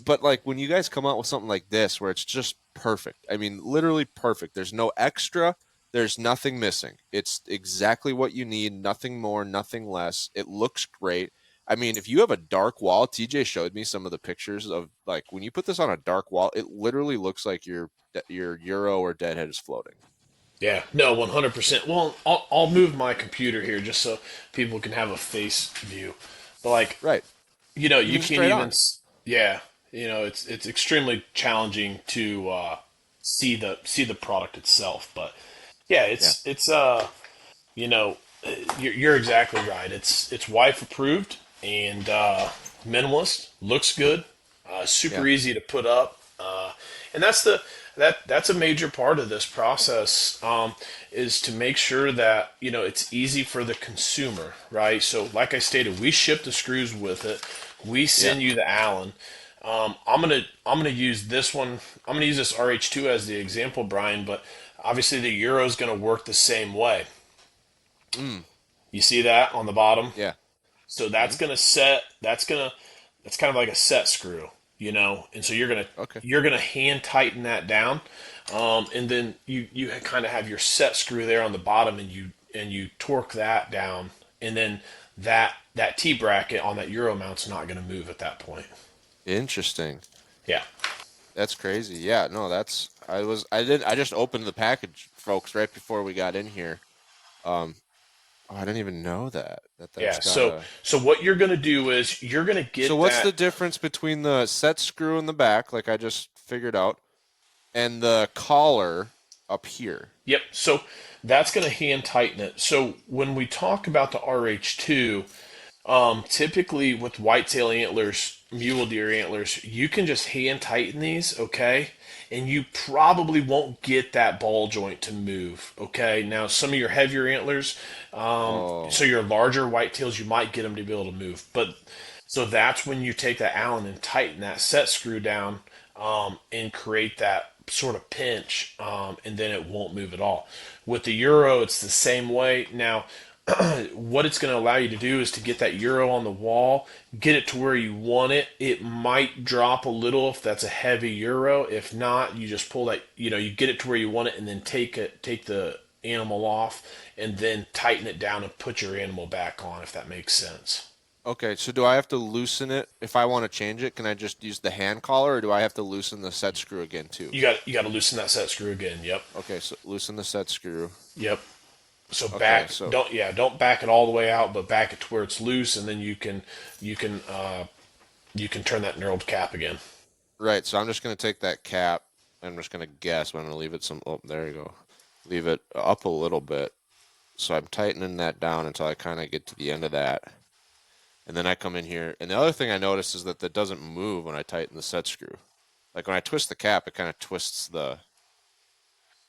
But like when you guys come out with something like this where it's just perfect. I mean, literally perfect. There's no extra, there's nothing missing. It's exactly what you need, nothing more, nothing less. It looks great. I mean, if you have a dark wall, TJ showed me some of the pictures of like when you put this on a dark wall, it literally looks like your Euro or deadhead is floating. Yeah, no, 100%. Well, I'll move my computer here just so people can have a face view. But like, Right. you You can just can't trade even. on. Yeah, it's extremely challenging to see the product itself. But yeah, Yeah. it's you know, you're exactly right. It's wife approved and minimalist. Looks good. Yeah. Super easy to put up. And that's a major part of this process, is to make sure that it's easy for the consumer, right? So, like I stated, we ship the screws with it. We Yeah. send you the Allen. I'm gonna use this one. I'm gonna use this RH2 as the example, Brian. But obviously, the Euro is gonna work the same way. Mm. You see that on the bottom? Yeah. So Hmm. that's kind of like a set screw, and so Okay. you're gonna hand tighten that down, and then you kind of have your set screw there on the bottom, and you torque that down, and then that T bracket on that Euro mount's not gonna move at that point. Interesting. Yeah, That's crazy. Yeah, no, I just opened the package, folks, right before we got in here. Um, oh, I didn't even know that's yeah. got So a. so what you're gonna do is you're gonna So get what's the that. difference between the set screw in the back, like I just figured out, and the collar up here? Yep. So that's going to hand tighten it. So when we talk about the RH2, typically with whitetail antlers, mule deer antlers, you can just hand tighten these, okay? And you probably won't get that ball joint to move, okay? Now, some of your heavier antlers, so Oh, your larger whitetails, you might get them to be able to move. But so that's when you take that Allen and tighten that set screw down, and create that sort of pinch, and then it won't move at all. With the Euro, it's the same way. Now, what it's going to allow you to do is to get that Euro on the wall, get it to where you want it. It might drop a little if that's a heavy Euro. If not, you just pull that, you get it to where you want it, and then take the animal off, and then tighten it down and put your animal back on, if that makes sense. okay. So do I have to loosen it if I want to change it? Can I just use the hand collar, or do I have to loosen the set screw again too? You got to loosen that set screw again. Yep. Okay, so loosen the set screw. Yep. So Okay, back, so don't back it all the way out, but back it to where it's loose, and then you can turn that knurled cap again. right, so I'm just gonna take that cap. I'm just gonna guess, but I'm gonna leave it some. Oh, there you go. Leave it up a little bit. So I'm tightening that down until I kind of get to the end of that. And then I come in here. And the other thing I notice is that doesn't move when I tighten the set screw. Like when I twist the cap, it kind of twists the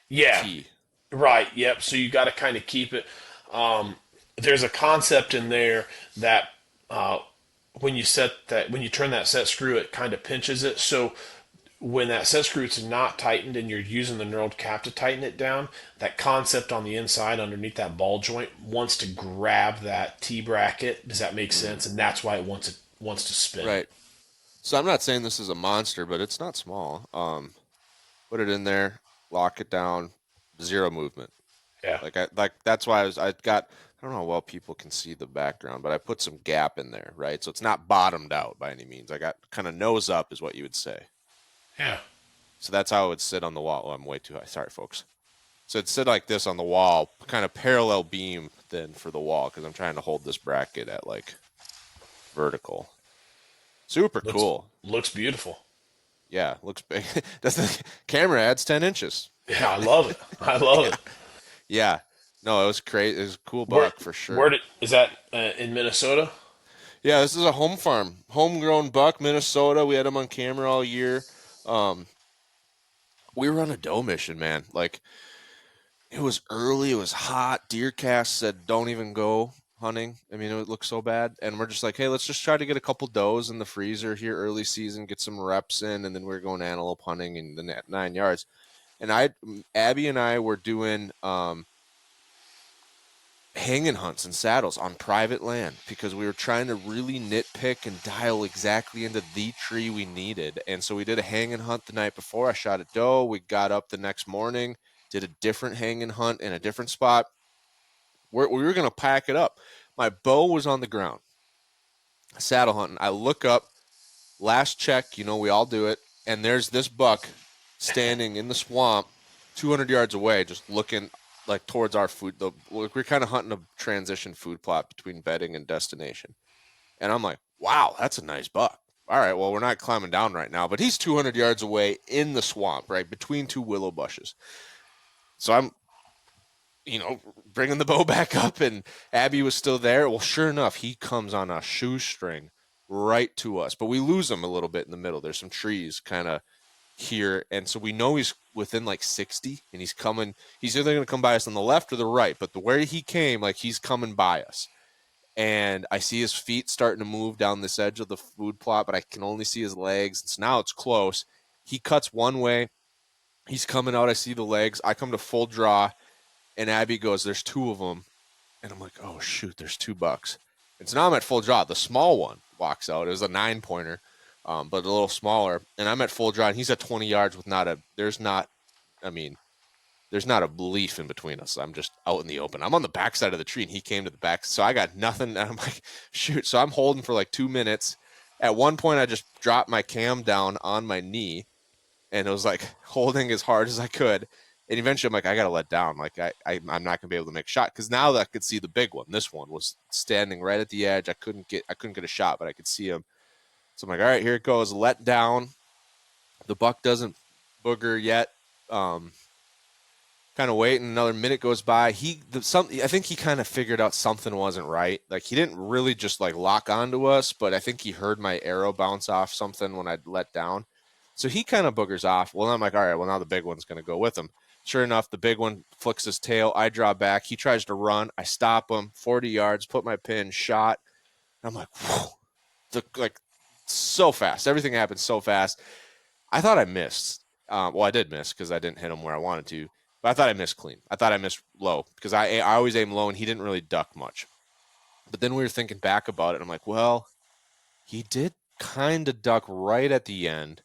Yeah, T. right. Yep. So you got to kind of keep it. There's a concept in there that uh, when you turn that set screw, it kind of pinches it. So when that set screw is not tightened and you're using the knurled cap to tighten it down, that concept on the inside underneath that ball joint wants to grab that T bracket. Does that make sense? Mm, And that's why it wants to spin. right. So I'm not saying this is a monster, but it's not small. Put it in there, lock it down, zero movement. Yeah. Like that's why I got I don't know how well people can see the background, but I put some gap in there, right? So it's not bottomed out by any means. I got kind of nose up is what you would say. Yeah. So that's how it would sit on the wall. Oh, I'm way too high. Sorry, folks. So it'd sit like this on the wall, kind of parallel beam then for the wall because I'm trying to hold this bracket at like vertical. Super Looks cool. looks beautiful. Yeah, looks big. Does the camera adds 10 inches? Yeah, I love it. I love Yeah. it. Yeah. No, it was crazy. It was a cool Where buck for where sure. did is that in Minnesota? Yeah, this is a home farm, homegrown buck, Minnesota. We had him on camera all year. Um, we were on a doe mission, man. Like it was early, it was hot. Deer cast said, "Don't even go hunting." I mean, it looked so bad, and we're just like, "Hey, let's just try to get a couple does in the freezer here early season, get some reps in, and then we're going antelope hunting in the 9 yards." And Abby and I were doing hanging hunts and saddles on private land because we were trying to really nitpick and dial exactly into the tree we needed. And so we did a hanging hunt the night before. I shot a doe. We got up the next morning, did a different hanging hunt in a different spot. We were going to pack it up. My bow was on the ground, saddle hunting. I look up, last check, we all do it. And there's this buck standing in the swamp 200 yards away, just looking like towards our food. We're kind of hunting a transition food plot between bedding and destination. And I'm like, wow, that's a nice buck. all right, well, we're not climbing down right now, but he's 200 yards away in the swamp, right between two willow bushes. So I'm, bringing the bow back up, and Abby was still there. Well, sure enough, he comes on a shoestring right to us, but we lose him a little bit in the middle. There's some trees kind of here, and so we know he's within like 60, and he's coming. He's either going to come by us on the left or the right, but the way he came, like he's coming by us. And I see his feet starting to move down this edge of the food plot, but I can only see his legs. So now it's close. He cuts one way. He's coming out. I see the legs. I come to full draw, and Abby goes, "There's two of them." And I'm like, "Oh, shoot, there's 2 bucks." And so now I'm at full draw. The small one walks out. It was a 9-pointer, but a little smaller. And I'm at full draw, and he's at 20 yards with there's not a leaf in between us. I'm just out in the open. I'm on the backside of the tree, and he came to the back. So I got nothing. And I'm like, shoot. So I'm holding for like 2 minutes. At one point, I just dropped my cam down on my knee, and it was like holding as hard as I could. And eventually, I'm like, I got to let down. Like, I'm not going to be able to make a shot, because now that I could see the big one. This one was standing right at the edge. I couldn't get a shot, but I could see him. So I'm like, all right, here it goes. Let down. The buck doesn't booger yet. Kind of waiting. Another minute goes by. I think he kind of figured out something wasn't right. Like, he didn't really just like lock onto us, but I think he heard my arrow bounce off something when I let down. So he kind of boogers off. Well, I'm like, all right, well, now the big one's going to go with him. Sure enough, the big one flicks his tail. I draw back. He tries to run. I stop him 40 yards, put my pin, shot. I'm like, whew, like so fast. Everything happened so fast. I thought I missed. Well, I did miss because I didn't hit him where I wanted to. But I thought I missed clean. I thought I missed low, because I always aim low, and he didn't really duck much. But then we were thinking back about it, and I'm like, well, he did kind of duck right at the end.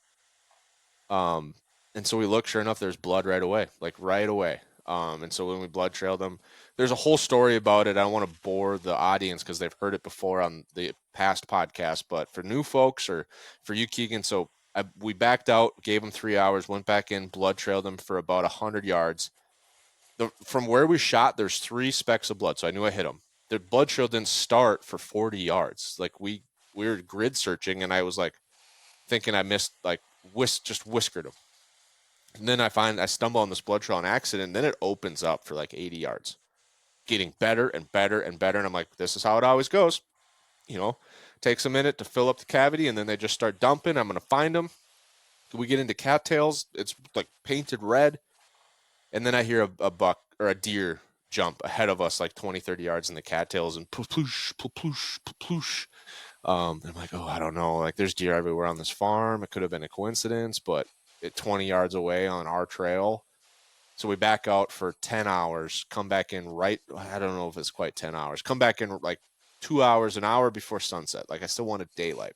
Um, and so we look, sure enough, there's blood right away, like right away. And so when we blood trailed him, there's a whole story about it. I don't want to bore the audience because they've heard it before on the past podcast. But for new folks, or for you, Keegan, so we backed out, gave him 3 hours, went back in, blood trailed him for about 100 yards. From where we shot, there's 3 specks of blood, so I knew I hit him. The blood trail didn't start for 40 yards. Like, we were grid searching, and I was like thinking I missed, like, just whiskered him. And then I stumble on this blood trail on accident, and then it opens up for like 80 yards, getting better and better and better. And I'm like, this is how it always goes. Takes a minute to fill up the cavity, and then they just start dumping. I'm going to find them. We get into cattails. It's like painted red. And then I hear a buck or a deer jump ahead of us like 20, 30 yards in the cattails, and ploosh, ploosh, ploosh. I'm like, oh, I don't know. Like, there's deer everywhere on this farm. It could have been a coincidence, but 20 yards away on our trail. So we back out for 10 hours, come back in I don't know if it's quite 10 hours, come back in like 2 hours, an hour before sunset. Like, I still wanted daylight.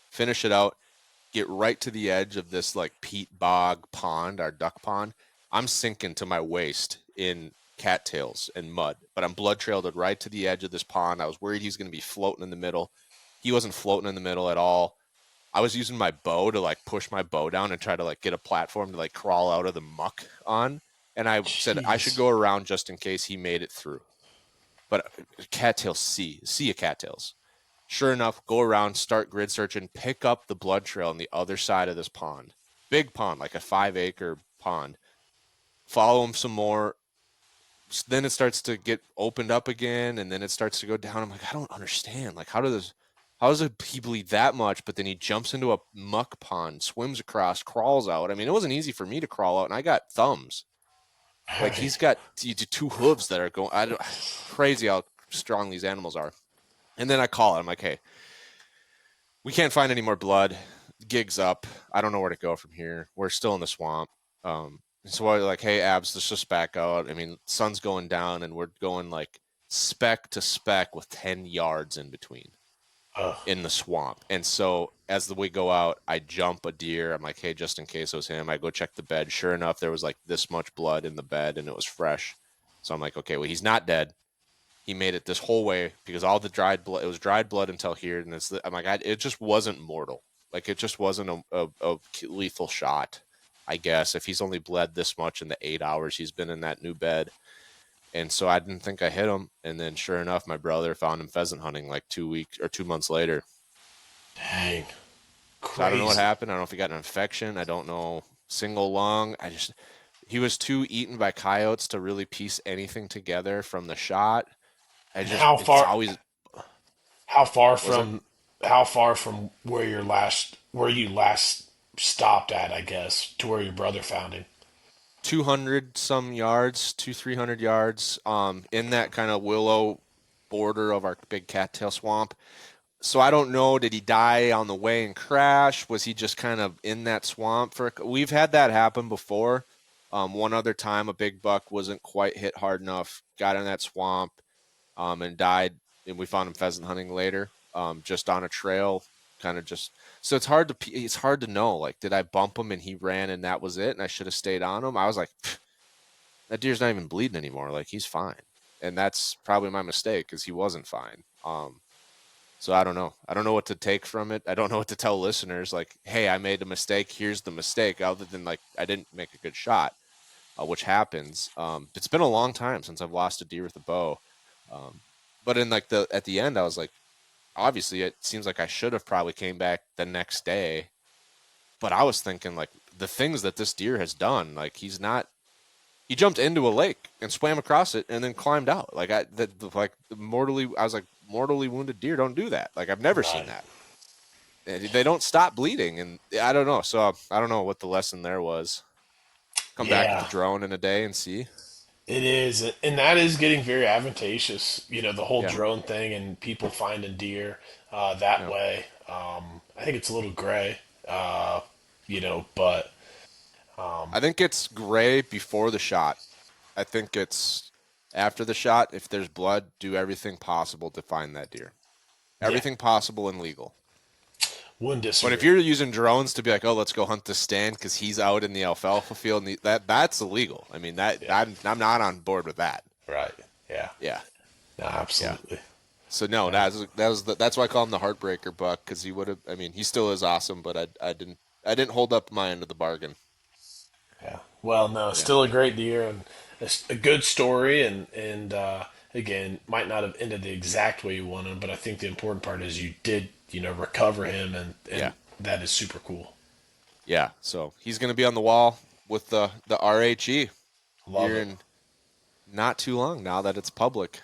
Finish it out, get right to the edge of this like peat bog pond, our duck pond. I'm sinking to my waist in cattails and mud, but I'm blood trailed right to the edge of this pond. I was worried he's going to be floating in the middle. He wasn't floating in the middle at all. I was using my bow to like push my bow down and try to like get a platform to like crawl out of the muck on. And I said I should Jeez. go around just in case he made it through. But cattails, sea of cattails. Sure enough, go around, start grid searching, pick up the blood trail on the other side of this pond. Big pond, like a 5-acre pond. Follow him some more. Then it starts to get opened up again, and then it starts to go down. I'm like, I don't understand. Like, how does he bleed that much? But then he jumps into a muck pond, swims across, crawls out. I mean, it wasn't easy for me to crawl out, and I got thumbs. Like, Hey. he's got 2 hooves that are going. Crazy how strong these animals are. And then I call it. I'm like, hey, we can't find any more blood. Gig's up. I don't know where to go from here. We're still in the swamp. So I was like, hey, Abs, let's just back out. I mean, sun's going down, and we're going like speck to speck with 10 yards in between Uh, in the swamp. And so as we go out, I jump a deer. I'm like, hey, just in case it was him, I go check the bed. Sure enough, there was like this much blood in the bed, and it was fresh. So I'm like, okay, well, he's not dead. He made it this whole way, because all the dried blood, it was dried blood until here. And I'm like, it just wasn't mortal. Like, it just wasn't a lethal shot, I guess, if he's only bled this much in the 8 hours he's been in that new bed. And so I didn't think I hit him. And then sure enough, my brother found him pheasant hunting like 2 weeks or 2 months later. dang. So I don't know what Crazy. happened. I don't know if he got an infection. I don't know. Single lung. He was too eaten by coyotes to really piece anything together from the shot. And It's always, how far was it from where you last stopped at, I guess, to where your brother found him? 200 some yards, 300 yards, in that kind of willow border of our big cattail swamp. So I don't know. Did he die on the way and crash? Was he just kind of in that swamp for? We've had that happen before. One other time, a big buck wasn't quite hit hard enough, got in that swamp, and died. And we found him pheasant hunting later, just on a trail, kind of just. So it's hard to know. Like, did I bump him and he ran and that was it, and I should have stayed on him? I was like, that deer's not even bleeding anymore. Like he's fine, and that's probably my mistake because he wasn't fine. So I don't know. I don't know what to take from it. I don't know what to tell listeners. Like, hey, I made a mistake. Here's the mistake. Other than like, I didn't make a good shot, which happens. It's been a long time since I've lost a deer with a bow. Um, but in like the at the end, I was like, obviously, it seems like I should have probably came back the next day. But I was thinking like the things that this deer has done. Like he's not. He jumped into a lake and swam across it and then climbed out. Like I was like mortally wounded deer don't do that. Like I've never seen Right. that. They don't stop bleeding, and I don't know. So I don't know what the lesson there was. Come back with the Yeah, drone in a day and see. it is, and that is getting very advantageous. The whole Yeah, drone thing and people finding deer that yeah. way. I think it's a little gray, but I think it's gray before the shot. I think it's after the shot. If there's blood, do everything possible to find that deer. yeah, Everything possible and legal. wouldn't But if disagree. you're using drones to be like, oh, let's go hunt this stand because he's out in the alfalfa field, and that's illegal. I mean, Yeah, I'm not on board with that. right. Yeah, Yeah, no, yeah. absolutely. So no, Yeah, that's why I call him the heartbreaker buck because he would have. I mean, he still is awesome, but I didn't hold up my end of the bargain. yeah. Well, no, Yeah, still a great deer and a good story, and again, might not have ended the exact way you wanted, but I think the important part is you did, recover him, and yeah, that is super cool. yeah. So he's gonna be on the wall with the RHE Love here it. in not too long now that it's public.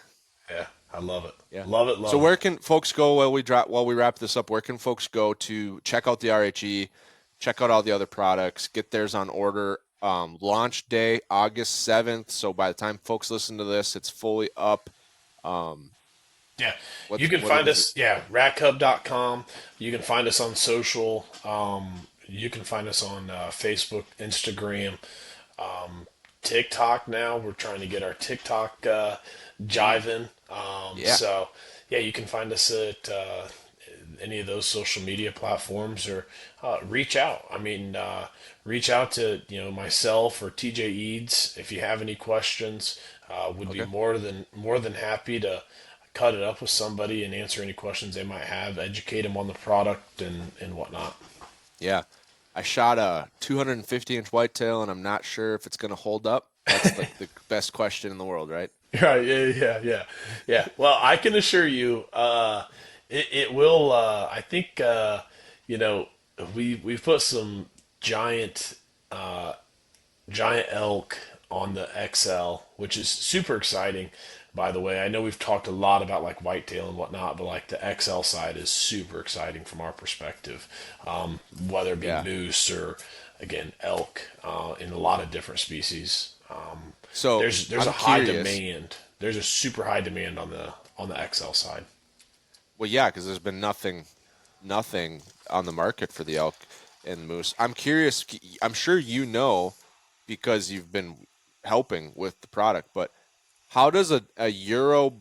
Yeah, I love it. Yeah. Love it, So love it. where can folks go while we wrap this up? Where can folks go to check out the RHE, check out all the other products, get theirs on order? Launch day August 7th. So by the time folks listen to this, it's fully up. Um, Yeah. what You can what find is it? us, yeah, rackhub.com. You can find us on social. You can find us on Facebook, Instagram, TikTok now. We're trying to get our TikTok Mm, jiving. yeah. Yeah, you can find us at any of those social media platforms or reach out. I mean, reach out to myself or TJ Eads if you have any questions. Would be Okay. more than happy to cut it up with somebody and answer any questions they might have, educate them on the product and whatnot. Yeah. I shot a 250-inch whitetail, and I'm not sure if it's going to hold up. That's like the best question in the world, right? Right, yeah. Well, I can assure you, it will. I think you know we've put some giant giant elk on the XL, which is super exciting. By the way, I know we've talked a lot about like whitetail and whatnot, but like the XL side is super exciting from our perspective. Whether it be Yeah. moose or again elk in a lot of different species. So There's a I'm high curious. demand. There's a super high demand on the XL side. Well, yeah, because there's been nothing on the market for the elk and moose. I'm curious. I'm sure you know because you've been helping with the product, but how does a Euro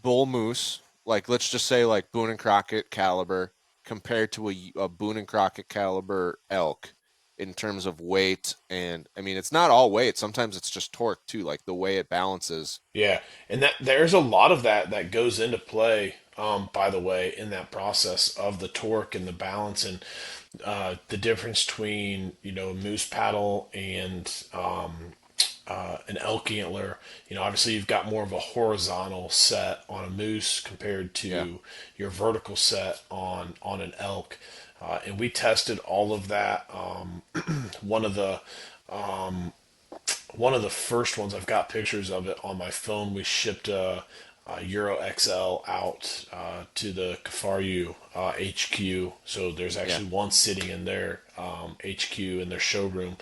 bull moose, like let's just say like Boone and Crockett caliber, compare to a Boone and Crockett caliber elk in terms of weight? And I mean, it's not all weight. Sometimes it's just torque too, like the way it balances. Yeah, and that there's a lot of that goes into play. By the way, in that process of the torque and the balance and the difference between a moose paddle and an elk antler. Obviously you've got more of a horizontal set on a moose compared Yeah. to your vertical set on an elk. and we tested all of that. One of the one of the first ones, I've got pictures of it on my phone. We shipped a Euro XL out to the Kafaru HQ. So there's Yeah. actually one sitting in their HQ in their showroom.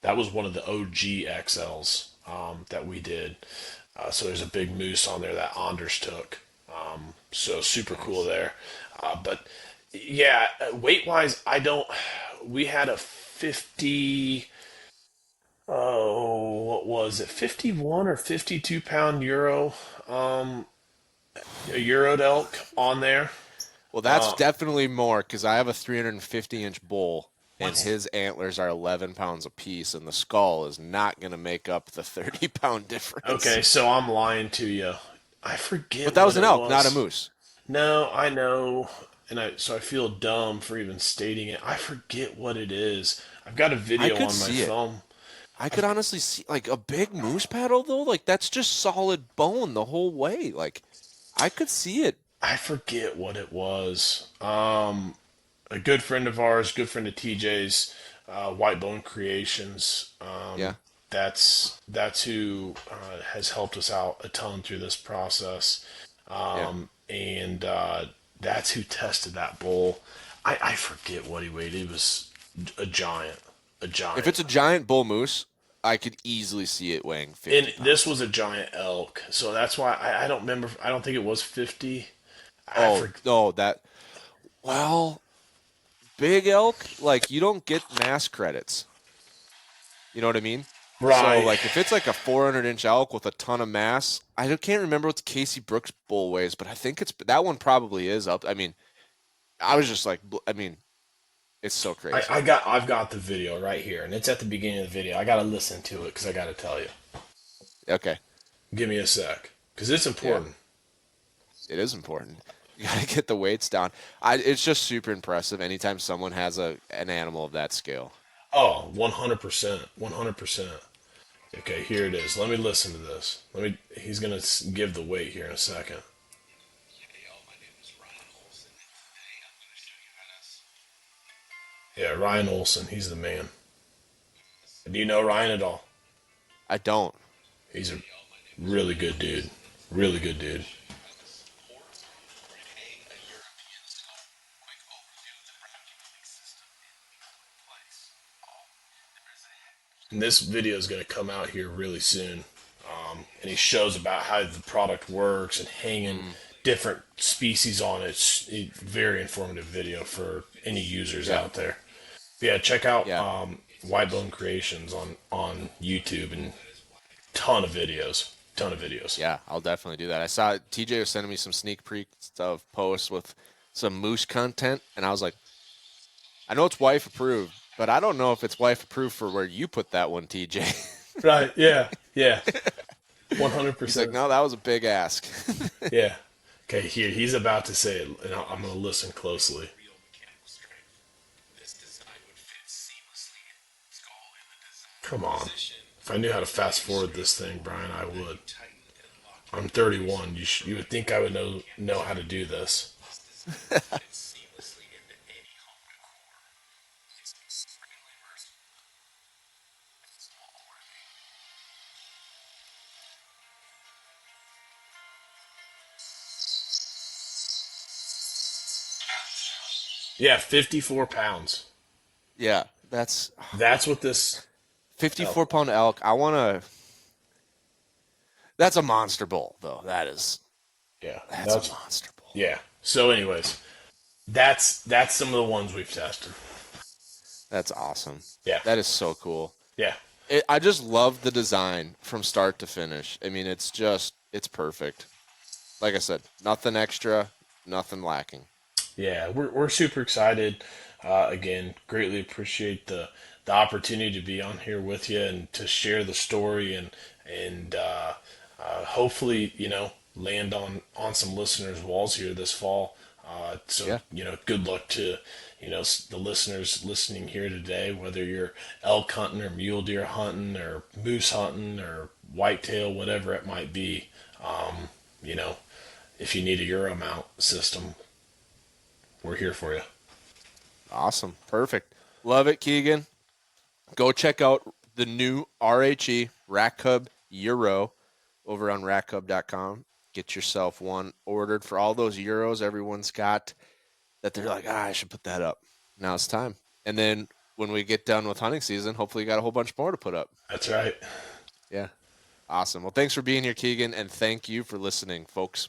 That was one of the OG XLs that we did. So there's a big moose on there that Anders took. So super cool Nice. there. But yeah, weight wise, I don't. We had a 50. Oh, what was it? 51 or 52 pound a Euroed elk on there. Well, that's definitely more because I have a 350-inch bull, and What's his antlers are 11 pounds apiece, and the skull is not going to make up the 30-pound difference. okay? So I'm lying to you. I But forget that what was an it elk, not a was. moose. No, I know, and I feel dumb for even stating it. I forget what it is. I've got a I video could on my see it. phone. I could I've honestly see like a big moose paddle though. Like that's just solid bone the whole way. Like I could see it. I forget what it was. A good friend of ours, good friend of TJ's, White Bone Creations. Yeah, That's who has helped us out a ton through this process, yeah. and that's who tested that bull. I forget what he weighed. He was a giant, a If giant. it's a giant bull moose, I could easily see it weighing And 50 this pounds. was a giant elk, so that's why I don't remember. I don't think it was 50. I Oh forget. no, that well, big elk like you don't get mass credits. You know what I mean? So Right. like if it's like a 400-inch elk with a ton of mass, can't remember what the Casey Brooks bull weighs, but I think it's that one probably is up. I mean, I was just like, I mean, it's so crazy. I've got the video right here, and it's at the beginning of the video. I gotta listen to it because I gotta tell you. Okay, Give me a sec, because it's yeah. important. It is important. You got to get the weights down. It's just super impressive anytime someone has an animal of that scale. Oh, 100%, 100%. Okay, here it is. Let me listen to this. He's gonna give the weight here in a second. Yeah, Ryan Olson, he's the man. Do you know Ryan at all? I don't. He's a really good dude. Really good dude. And this video is going to come out here really soon. And he shows about how the product works and hanging Mm, different species on it. It's a very informative video for any users yeah, out there. Yeah, check out yeah, White Bone Creations on YouTube, and ton of videos. Ton of videos. yeah. I'll definitely do that. I saw TJ was sending me some sneak peeks of posts with some moose content, and I was like, I know it's wife approved, but I don't know if it's wife approved for where you put that one, TJ. Right, yeah, yeah. He's like, 100%. no, that was a big ask. Yeah. Okay, here, he's about to say it, and I'm going to listen closely. Come on. If I knew how to fast forward this thing, Brian, I would. I'm 31. You would think I would know how to do this. Yeah, 54 pounds. Yeah, that's That's what this 54 elk. pound elk. I want to. That's a monster bull, though. Yeah, That's a that's monster bull. yeah. So, anyways, that's some of the ones we've tested. That's awesome. Yeah, That is so cool. yeah, I just love the design from start to finish. I mean, it's perfect. Like I said, nothing extra, nothing lacking. yeah. We're super excited. Again, greatly appreciate the opportunity to be on here with you and to share the story and hopefully land on some listeners' walls here this fall. So Yeah, good luck to the listeners listening here today, whether you're elk hunting or mule deer hunting or moose hunting or whitetail, whatever it might be. You know, if you need a Euro mount system, we're here for you. Awesome. Perfect. Love it, Keegan. Go check out the new RHE Rack Hub Euro over on rackhub.com. Get yourself one ordered for all those Euros everyone's got that they're like, I should put that up. Now it's time. And then when we get done with hunting season, hopefully you got a whole bunch more to put up. That's right. Yeah. Awesome. Well, thanks for being here, Keegan, and thank you for listening, folks.